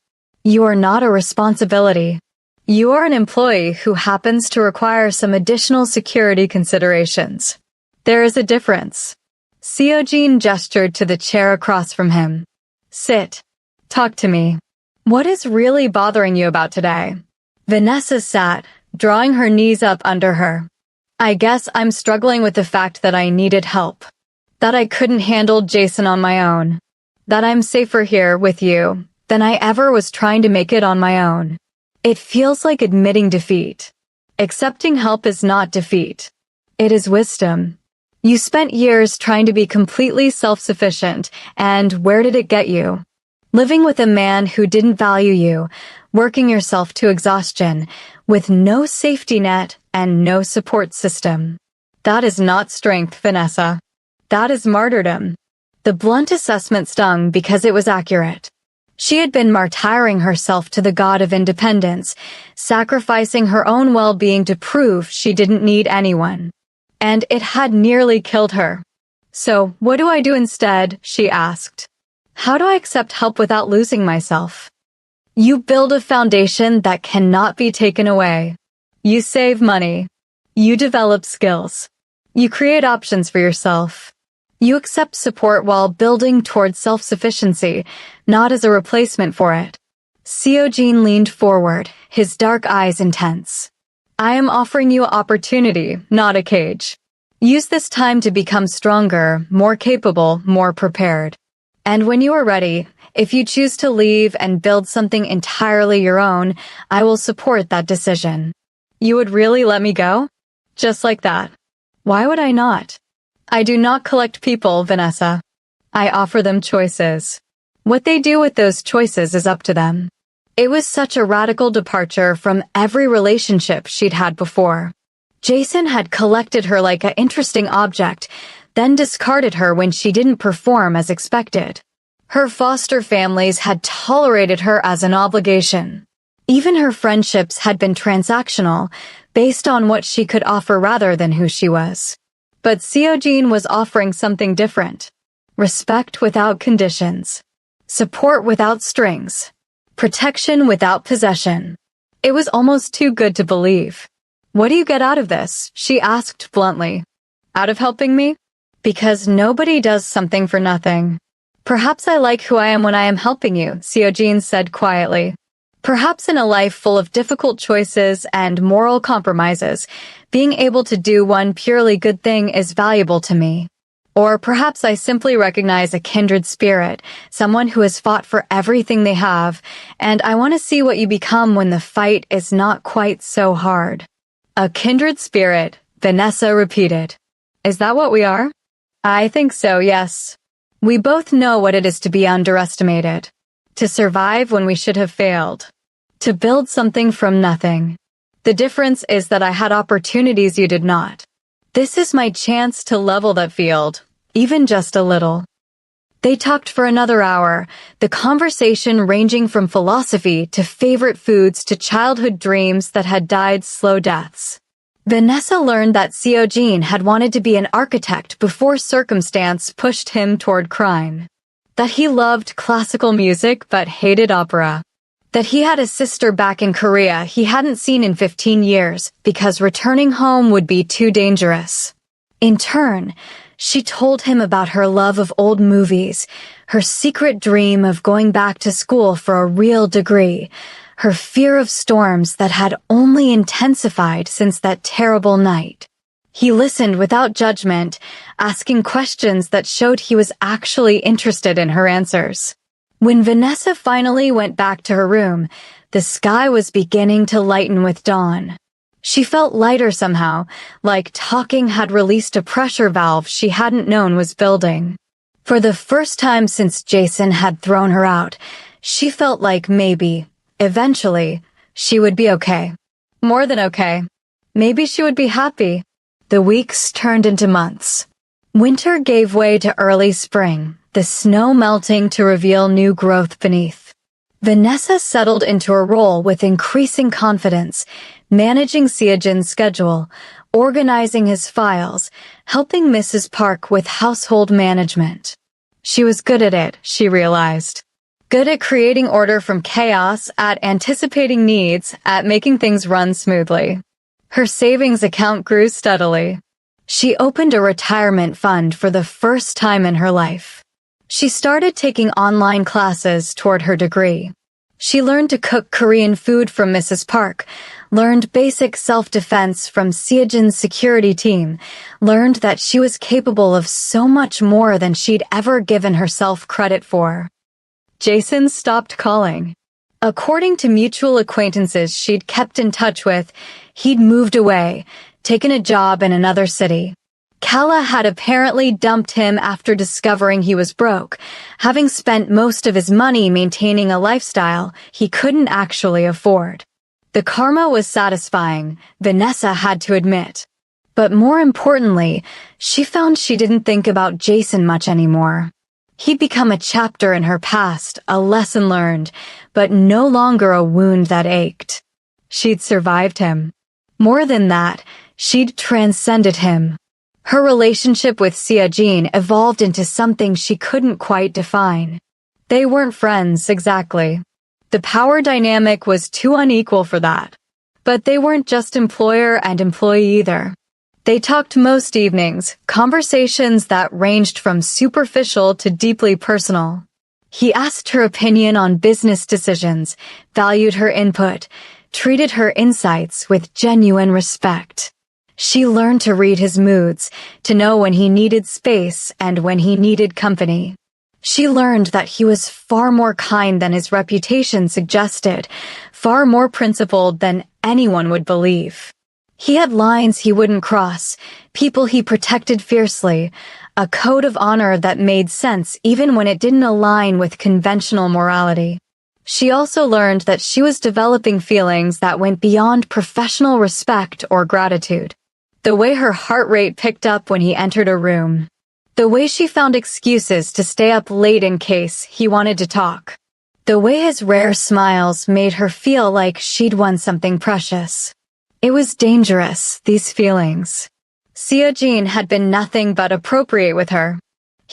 You are not a responsibility. You are an employee who happens to require some additional security considerations. There is a difference. Seo Jean gestured to the chair across from him. Sit. Talk to me. What is really bothering you about today? Vanessa sat, drawing her knees up under her. I guess I'm struggling with the fact that I needed help. That I couldn't handle Jason on my own. That I'm safer here with you than I ever was trying to make it on my own. It feels like admitting defeat. Accepting help is not defeat. It is wisdom. You spent years trying to be completely self-sufficient, and where did it get you? Living with a man who didn't value you, working yourself to exhaustion, with no safety net and no support system. That is not strength, Vanessa. That is martyrdom. The blunt assessment stung because it was accurate. She had been martyring herself to the god of independence, sacrificing her own well-being to prove she didn't need anyone. And it had nearly killed her. So, what do I do instead? She asked. How do I accept help without losing myself? You build a foundation that cannot be taken away. You save money. You develop skills. You create options for yourself. You accept support while building towards self-sufficiency, not as a replacement for it. Seo Jean leaned forward, his dark eyes intense. I am offering you opportunity, not a cage. Use this time to become stronger, more capable, more prepared. And when you are ready, if you choose to leave and build something entirely your own, I will support that decision. You would really let me go? Just like that. Why would I not? I do not collect people, Vanessa. I offer them choices. What they do with those choices is up to them. It was such a radical departure from every relationship she'd had before. Jason had collected her like an interesting object, then discarded her when she didn't perform as expected. Her foster families had tolerated her as an obligation. Even her friendships had been transactional, based on what she could offer rather than who she was. But Seo Jean was offering something different. Respect without conditions. Support without strings. Protection without possession. It was almost too good to believe. "What do you get out of this?" she asked bluntly. "Out of helping me?" "Because nobody does something for nothing." "Perhaps I like who I am when I am helping you," Seojin said quietly. "Perhaps in a life full of difficult choices and moral compromises, being able to do one purely good thing is valuable to me. Or perhaps I simply recognize a kindred spirit, someone who has fought for everything they have, and I want to see what you become when the fight is not quite so hard." "A kindred spirit," Vanessa repeated. "Is that what we are?" "I think so, yes. We both know what it is to be underestimated. To survive when we should have failed. To build something from nothing. The difference is that I had opportunities you did not. This is my chance to level that field, even just a little." They talked for another hour, the conversation ranging from philosophy to favorite foods to childhood dreams that had died slow deaths. Vanessa learned that Seojin had wanted to be an architect before circumstance pushed him toward crime. That he loved classical music but hated opera. That he had a sister back in Korea he hadn't seen in 15 years because returning home would be too dangerous. In turn, she told him about her love of old movies, her secret dream of going back to school for a real degree, her fear of storms that had only intensified since that terrible night. He listened without judgment, asking questions that showed he was actually interested in her answers. When Vanessa finally went back to her room, the sky was beginning to lighten with dawn. She felt lighter somehow, like talking had released a pressure valve she hadn't known was building. For the first time since Jason had thrown her out, she felt like maybe, eventually, she would be okay. More than okay. Maybe she would be happy. The weeks turned into months. Winter gave way to early spring, the snow melting to reveal new growth beneath. Vanessa settled into her role with increasing confidence, managing Seojin's schedule, organizing his files, helping Mrs. Park with household management. She was good at it, she realized. Good at creating order from chaos, at anticipating needs, at making things run smoothly. Her savings account grew steadily. She opened a retirement fund for the first time in her life. She started taking online classes toward her degree. She learned to cook Korean food from Mrs. Park, learned basic self-defense from Seojin's security team, learned that she was capable of so much more than she'd ever given herself credit for. Jason stopped calling. According to mutual acquaintances she'd kept in touch with, he'd moved away, taken a job in another city. Kala had apparently dumped him after discovering he was broke, having spent most of his money maintaining a lifestyle he couldn't actually afford. The karma was satisfying, Vanessa had to admit. But more importantly, she found she didn't think about Jason much anymore. He'd become a chapter in her past, a lesson learned, but no longer a wound that ached. She'd survived him. More than that, she'd transcended him. Her relationship with Seojin evolved into something she couldn't quite define. They weren't friends, exactly. The power dynamic was too unequal for that. But they weren't just employer and employee either. They talked most evenings, conversations that ranged from superficial to deeply personal. He asked her opinion on business decisions, valued her input, treated her insights with genuine respect. She learned to read his moods, to know when he needed space and when he needed company. She learned that he was far more kind than his reputation suggested, far more principled than anyone would believe. He had lines he wouldn't cross, people he protected fiercely, a code of honor that made sense even when it didn't align with conventional morality. She also learned that she was developing feelings that went beyond professional respect or gratitude. The way her heart rate picked up when he entered a room. The way she found excuses to stay up late in case he wanted to talk. The way his rare smiles made her feel like she'd won something precious. It was dangerous, these feelings. Seojin had been nothing but appropriate with her.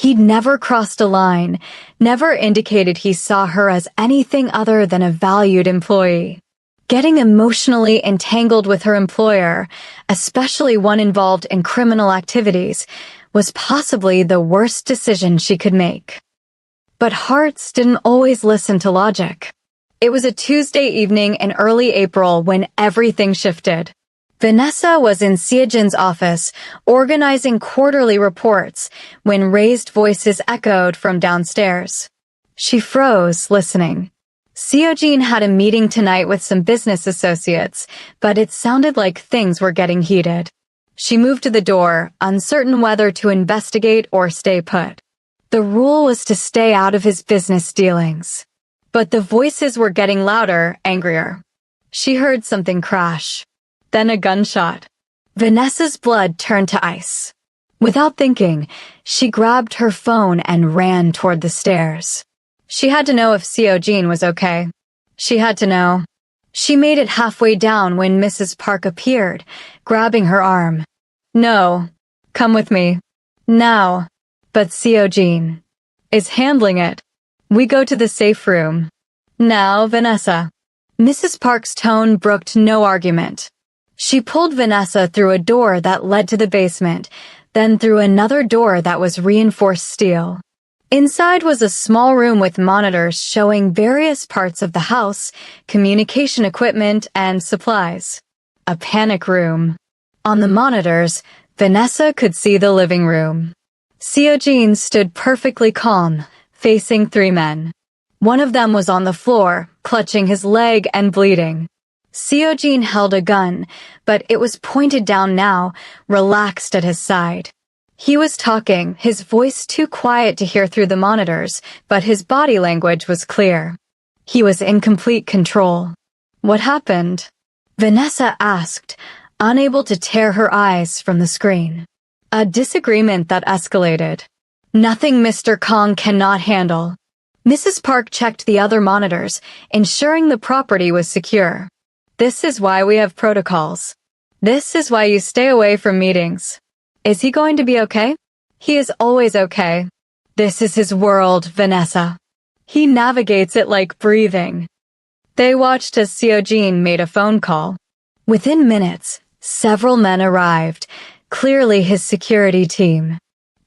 He'd never crossed a line, never indicated he saw her as anything other than a valued employee. Getting emotionally entangled with her employer, especially one involved in criminal activities, was possibly the worst decision she could make. But hearts didn't always listen to logic. It was a Tuesday evening in early April when everything shifted. Vanessa was in Seojin's office, organizing quarterly reports, when raised voices echoed from downstairs. She froze, listening. Seojin had a meeting tonight with some business associates, but it sounded like things were getting heated. She moved to the door, uncertain whether to investigate or stay put. The rule was to stay out of his business dealings. But the voices were getting louder, angrier. She heard something crash. Then a gunshot. Vanessa's blood turned to ice. Without thinking, she grabbed her phone and ran toward the stairs. She had to know if Seojin was okay. She had to know. She made it halfway down when Mrs. Park appeared, grabbing her arm. No, come with me. Now. But Seojin is handling it. We go to the safe room. Now, Vanessa. Mrs. Park's tone brooked no argument. She pulled Vanessa through a door that led to the basement, then through another door that was reinforced steel. Inside was a small room with monitors showing various parts of the house, communication equipment, and supplies. A panic room. On the monitors, Vanessa could see the living room. Seojin stood perfectly calm, facing 3 men. One of them was on the floor, clutching his leg and bleeding. Seojin held a gun, but it was pointed down now, relaxed at his side. He was talking, his voice too quiet to hear through the monitors, but his body language was clear. He was in complete control. What happened? Vanessa asked, unable to tear her eyes from the screen. A disagreement that escalated. Nothing Mr. Kong cannot handle. Mrs. Park checked the other monitors, ensuring the property was secure. This is why we have protocols. This is why you stay away from meetings. Is he going to be okay? He is always okay. This is his world, Vanessa. He navigates it like breathing. They watched as Seojin made a phone call. Within minutes, several men arrived, clearly his security team.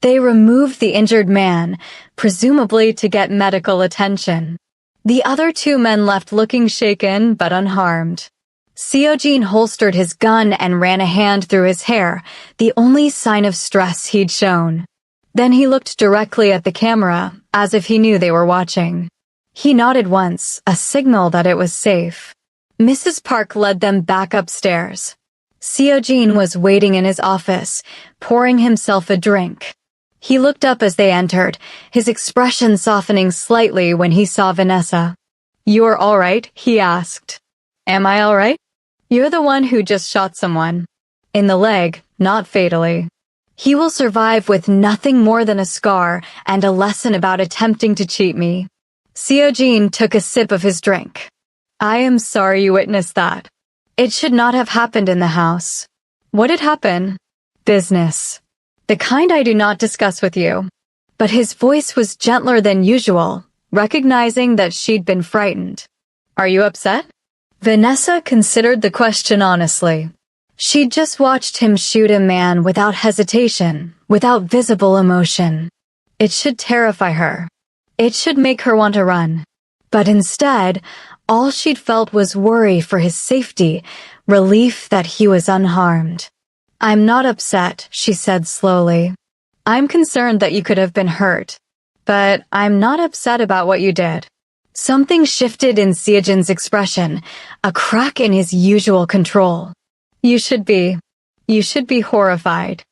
They removed the injured man, presumably to get medical attention. The other 2 men left looking shaken but unharmed. Seojin holstered his gun and ran a hand through his hair, the only sign of stress he'd shown. Then he looked directly at the camera, as if he knew they were watching. He nodded once, a signal that it was safe. Mrs. Park led them back upstairs. Seojin was waiting in his office, pouring himself a drink. He looked up as they entered, his expression softening slightly when he saw Vanessa. "You're all right?" he asked. "Am I all right?" "You're the one who just shot someone. In the leg, not fatally. He will survive with nothing more than a scar and a lesson about attempting to cheat me." Seojin took a sip of his drink. "I am sorry you witnessed that. It should not have happened in the house." "What did happen?" "Business. The kind I do not discuss with you." But his voice was gentler than usual, recognizing that she'd been frightened. "Are you upset?" Vanessa considered the question honestly. She'd just watched him shoot a man without hesitation, without visible emotion. It should terrify her. It should make her want to run. But instead, all she'd felt was worry for his safety, relief that he was unharmed. "I'm not upset," she said slowly. "I'm concerned that you could have been hurt. But I'm not upset about what you did." Something shifted in Seojin's expression, a crack in his usual control. You should be horrified.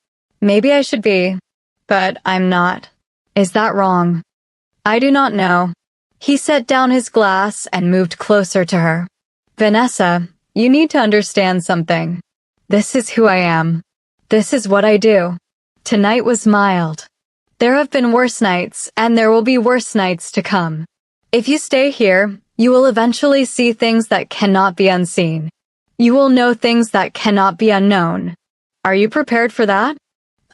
Maybe I should be, but I'm not. Is that wrong?" "I do not know." He set down his glass and moved closer to her. "Vanessa, you need to understand something. This is who I am. This is what I do. Tonight was mild. There have been worse nights, and there will be worse nights to come. If you stay here, you will eventually see things that cannot be unseen. You will know things that cannot be unknown. Are you prepared for that?"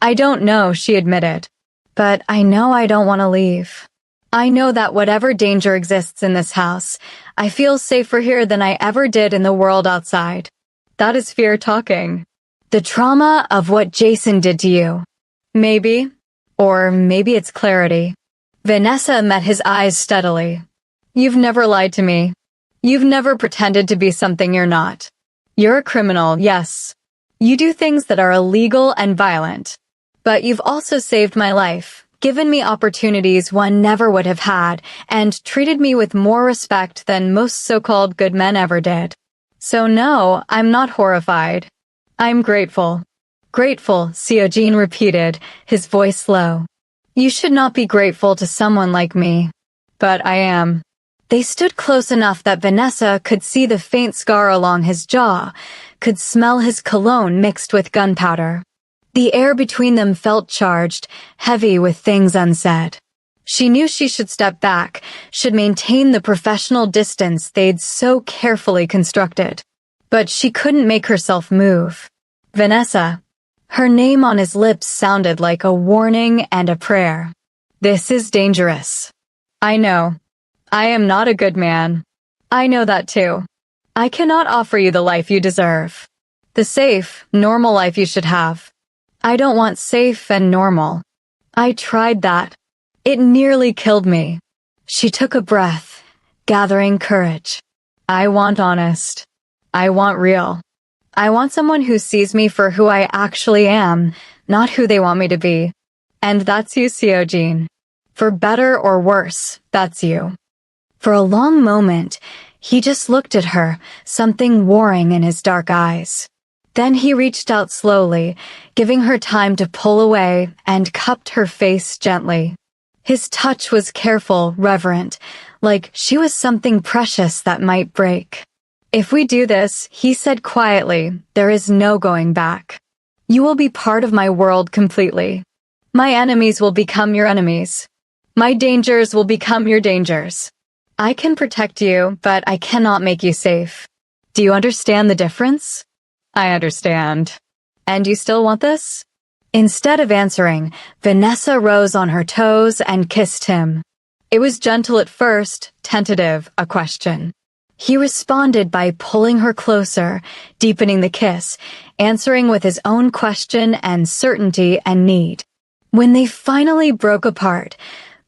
"I don't know," she admitted. But I know I don't want to leave. I know that whatever danger exists in this house, I feel safer here than I ever did in the world outside. That is fear talking. The trauma of what Jason did to you. Maybe. Or maybe it's clarity. Vanessa met his eyes steadily. You've never lied to me. You've never pretended to be something you're not. You're a criminal, yes. You do things that are illegal and violent. But you've also saved my life, given me opportunities one never would have had, and treated me with more respect than most so-called good men ever did. So no, I'm not horrified. I'm grateful. Grateful, Seojin repeated, his voice low. You should not be grateful to someone like me. But I am. They stood close enough that Vanessa could see the faint scar along his jaw, could smell his cologne mixed with gunpowder. The air between them felt charged, heavy with things unsaid. She knew she should step back, should maintain the professional distance they'd so carefully constructed. But she couldn't make herself move. Vanessa. Her name on his lips sounded like a warning and a prayer. This is dangerous. I know. I am not a good man. I know that too. I cannot offer you the life you deserve. The safe, normal life you should have. I don't want safe and normal. I tried that. It nearly killed me. She took a breath, gathering courage. I want honest. I want real. I want someone who sees me for who I actually am, not who they want me to be. And that's you, Seojin. For better or worse, that's you. For a long moment, he just looked at her, something warring in his dark eyes. Then he reached out slowly, giving her time to pull away, and cupped her face gently. His touch was careful, reverent, like she was something precious that might break. If we do this, he said quietly, there is no going back. You will be part of my world completely. My enemies will become your enemies. My dangers will become your dangers. I can protect you, but I cannot make you safe. Do you understand the difference? I understand. And you still want this? Instead of answering, Vanessa rose on her toes and kissed him. It was gentle at first, tentative, a question. He responded by pulling her closer, deepening the kiss, answering with his own question and certainty and need. When they finally broke apart,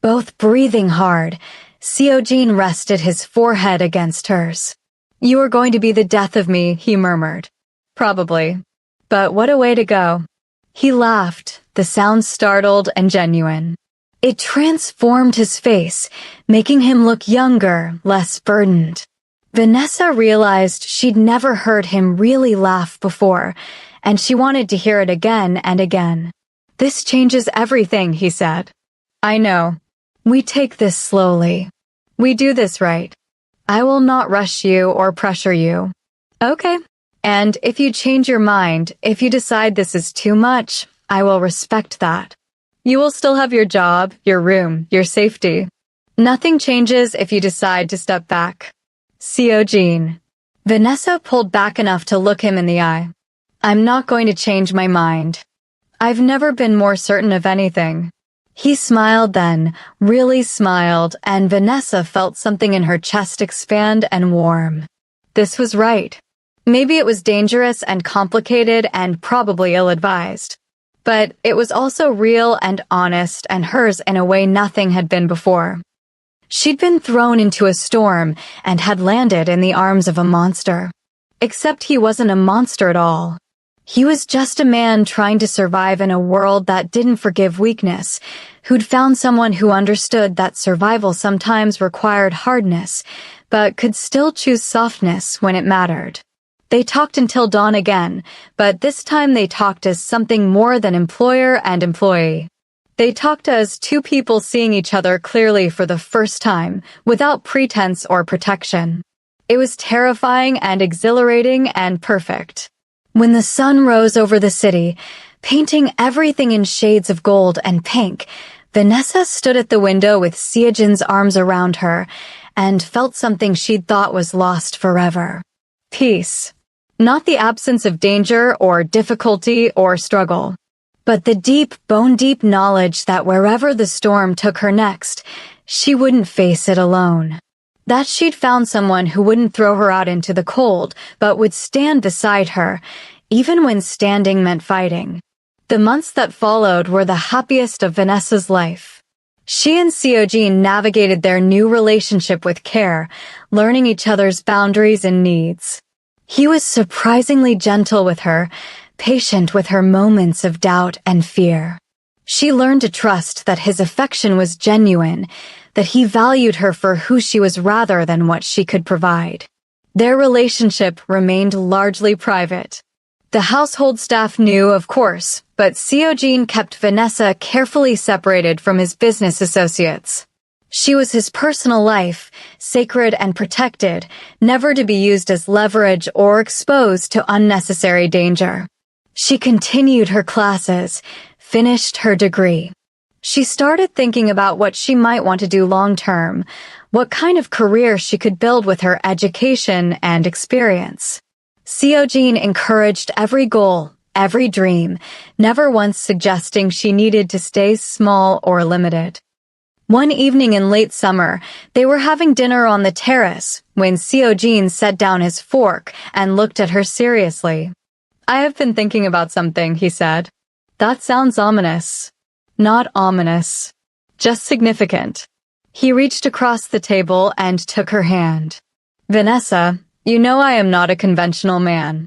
both breathing hard, Seojin rested his forehead against hers. You are going to be the death of me, he murmured. Probably. But what a way to go. He laughed, the sound startled and genuine. It transformed his face, making him look younger, less burdened. Vanessa realized she'd never heard him really laugh before, and she wanted to hear it again and again. This changes everything, he said. I know. We take this slowly. We do this right. I will not rush you or pressure you. Okay. And if you change your mind, if you decide this is too much, I will respect that. You will still have your job, your room, your safety. Nothing changes if you decide to step back. Seojin. Vanessa pulled back enough to look him in the eye. I'm not going to change my mind. I've never been more certain of anything. He smiled then, really smiled, and Vanessa felt something in her chest expand and warm. This was right. Maybe it was dangerous and complicated and probably ill-advised. But it was also real and honest and hers in a way nothing had been before. She'd been thrown into a storm and had landed in the arms of a monster. Except he wasn't a monster at all. He was just a man trying to survive in a world that didn't forgive weakness, who'd found someone who understood that survival sometimes required hardness, but could still choose softness when it mattered. They talked until dawn again, but this time they talked as something more than employer and employee. They talked as two people seeing each other clearly for the first time, without pretense or protection. It was terrifying and exhilarating and perfect. When the sun rose over the city, painting everything in shades of gold and pink, Vanessa stood at the window with Seojin's arms around her and felt something she'd thought was lost forever. Peace. Not the absence of danger or difficulty or struggle, but the deep, bone-deep knowledge that wherever the storm took her next, she wouldn't face it alone. That she'd found someone who wouldn't throw her out into the cold, but would stand beside her, even when standing meant fighting. The months that followed were the happiest of Vanessa's life. She and Seojin navigated their new relationship with care, learning each other's boundaries and needs. He was surprisingly gentle with her, patient with her moments of doubt and fear. She learned to trust that his affection was genuine, that he valued her for who she was rather than what she could provide. Their relationship remained largely private. The household staff knew, of course, but Seojin kept Vanessa carefully separated from his business associates. She was his personal life, sacred and protected, never to be used as leverage or exposed to unnecessary danger. She continued her classes, finished her degree. She started thinking about what she might want to do long-term, what kind of career she could build with her education and experience. Seojin encouraged every goal, every dream, never once suggesting she needed to stay small or limited. One evening in late summer, they were having dinner on the terrace when Seojin set down his fork and looked at her seriously. "I have been thinking about something," he said. "That sounds ominous." "Not ominous. Just significant." He reached across the table and took her hand. "Vanessa, you know I am not a conventional man.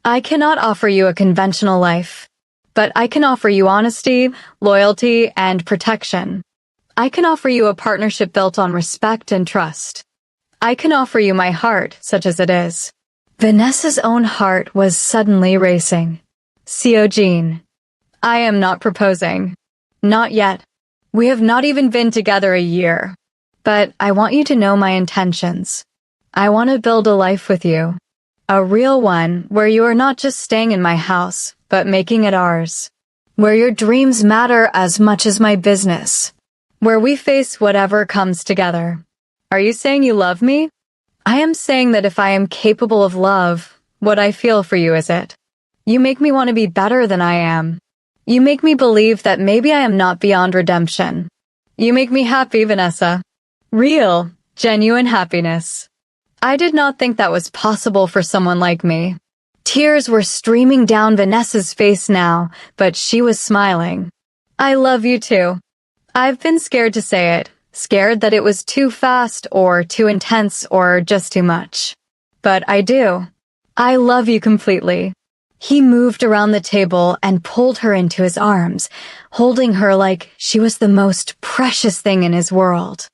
I cannot offer you a conventional life. But I can offer you honesty, loyalty, and protection. I can offer you a partnership built on respect and trust. I can offer you my heart, such as it is." Vanessa's own heart was suddenly racing. "Seojin, I am not proposing. Not yet. We have not even been together a year. But I want you to know my intentions. I want to build a life with you. A real one where you are not just staying in my house, but making it ours. Where your dreams matter as much as my business. Where we face whatever comes together." "Are you saying you love me?" "I am saying that if I am capable of love, what I feel for you is it. You make me want to be better than I am. You make me believe that maybe I am not beyond redemption. You make me happy, Vanessa. Real, genuine happiness. I did not think that was possible for someone like me." Tears were streaming down Vanessa's face now, but she was smiling. "I love you too. I've been scared to say it, scared that it was too fast or too intense or just too much. But I do. I love you completely." He moved around the table and pulled her into his arms, holding her like she was the most precious thing in his world.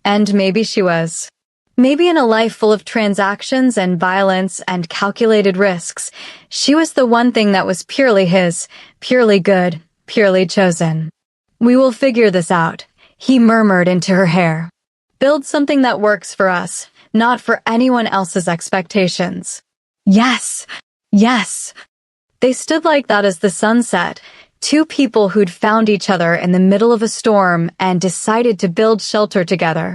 And maybe she was. Maybe in a life full of transactions and violence and calculated risks, she was the one thing that was purely his, purely good, purely chosen. "We will figure this out," he murmured into her hair. "Build something that works for us, not for anyone else's expectations." "Yes, yes." They stood like that as the sun set, two people who'd found each other in the middle of a storm and decided to build shelter together.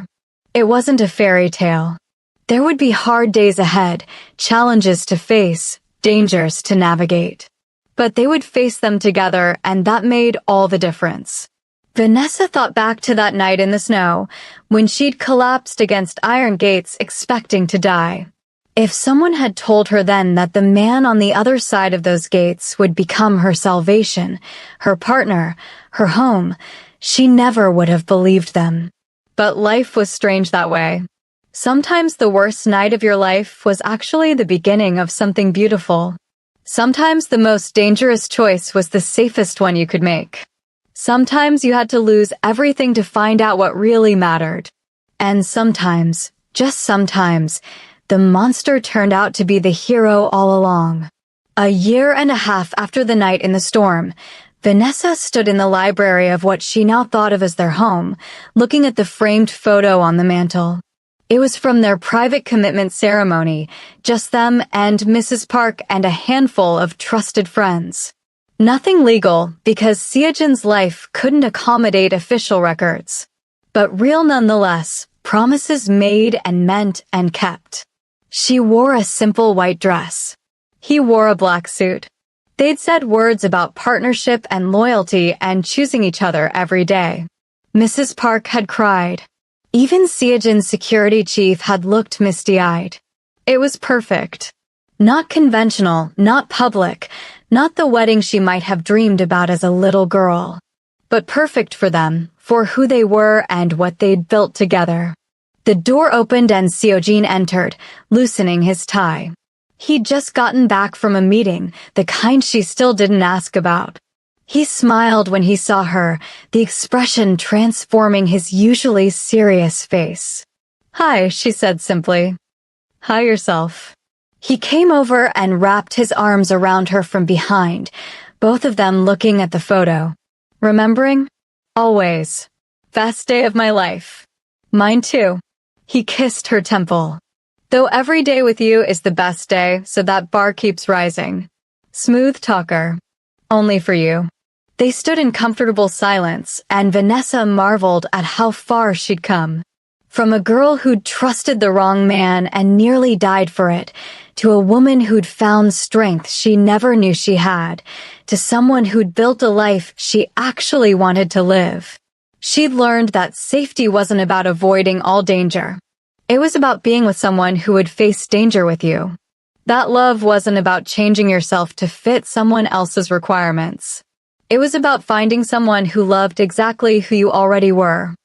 It wasn't a fairy tale. There would be hard days ahead, challenges to face, dangers to navigate. But they would face them together, and that made all the difference. Vanessa thought back to that night in the snow, when she'd collapsed against iron gates expecting to die. If someone had told her then that the man on the other side of those gates would become her salvation, her partner, her home, she never would have believed them. But life was strange that way. Sometimes the worst night of your life was actually the beginning of something beautiful. Sometimes the most dangerous choice was the safest one you could make. Sometimes you had to lose everything to find out what really mattered. And sometimes, just sometimes, the monster turned out to be the hero all along. A year and a half after the night in the storm, Vanessa stood in the library of what she now thought of as their home, looking at the framed photo on the mantel. It was from their private commitment ceremony, just them and Mrs. Park and a handful of trusted friends. Nothing legal, because Seojin's life couldn't accommodate official records. But real nonetheless, promises made and meant and kept. She wore a simple white dress. He wore a black suit. They'd said words about partnership and loyalty and choosing each other every day. Mrs. Park had cried. Even Seojin's security chief had looked misty-eyed. It was perfect. Not conventional, not public, not the wedding she might have dreamed about as a little girl. But perfect for them, for who they were and what they'd built together. The door opened and Seojin entered, loosening his tie. He'd just gotten back from a meeting, the kind she still didn't ask about. He smiled when he saw her, the expression transforming his usually serious face. "Hi," she said simply. "Hi yourself." He came over and wrapped his arms around her from behind, both of them looking at the photo. "Remembering? Always. Best day of my life." "Mine too." He kissed her temple. "Though every day with you is the best day, so that bar keeps rising." Smooth talker. "Only for you." They stood in comfortable silence, and Vanessa marveled at how far she'd come. From a girl who'd trusted the wrong man and nearly died for it, to a woman who'd found strength she never knew she had, to someone who'd built a life she actually wanted to live. She'd learned that safety wasn't about avoiding all danger. It was about being with someone who would face danger with you. That love wasn't about changing yourself to fit someone else's requirements. It was about finding someone who loved exactly who you already were.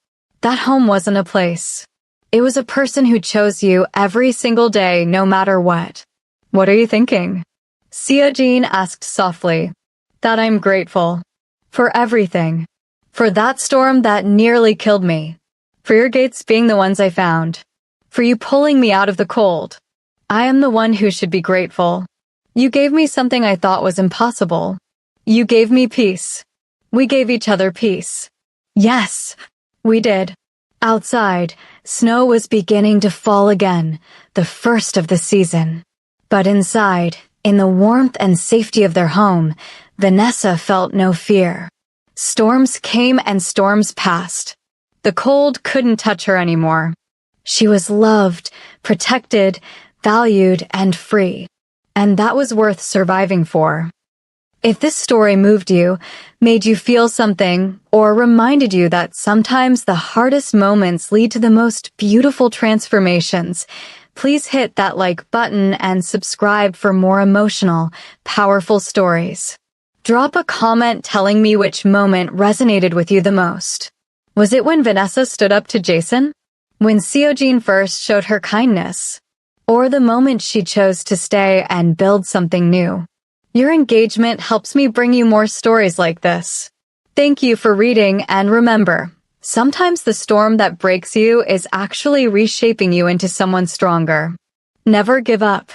That home wasn't a place. It was a person who chose you every single day, no matter what. "What are you thinking?" Seojin asked softly. "That I'm grateful. For everything. For that storm that nearly killed me. For your gates being the ones I found. For you pulling me out of the cold. I am the one who should be grateful. You gave me something I thought was impossible. You gave me peace. We gave each other peace." Yes, we did. Outside, snow was beginning to fall again, the first of the season. But inside, in the warmth and safety of their home, Vanessa felt no fear. Storms came and storms passed. The cold couldn't touch her anymore. She was loved, protected, valued, and free. And that was worth surviving for. If this story moved you, made you feel something, or reminded you that sometimes the hardest moments lead to the most beautiful transformations, please hit that like button and subscribe for more emotional, powerful stories. Drop a comment telling me which moment resonated with you the most. Was it when Vanessa stood up to Jason? When Seojin first showed her kindness? Or the moment she chose to stay and build something new? Your engagement helps me bring you more stories like this. Thank you for reading, and remember, sometimes the storm that breaks you is actually reshaping you into someone stronger. Never give up.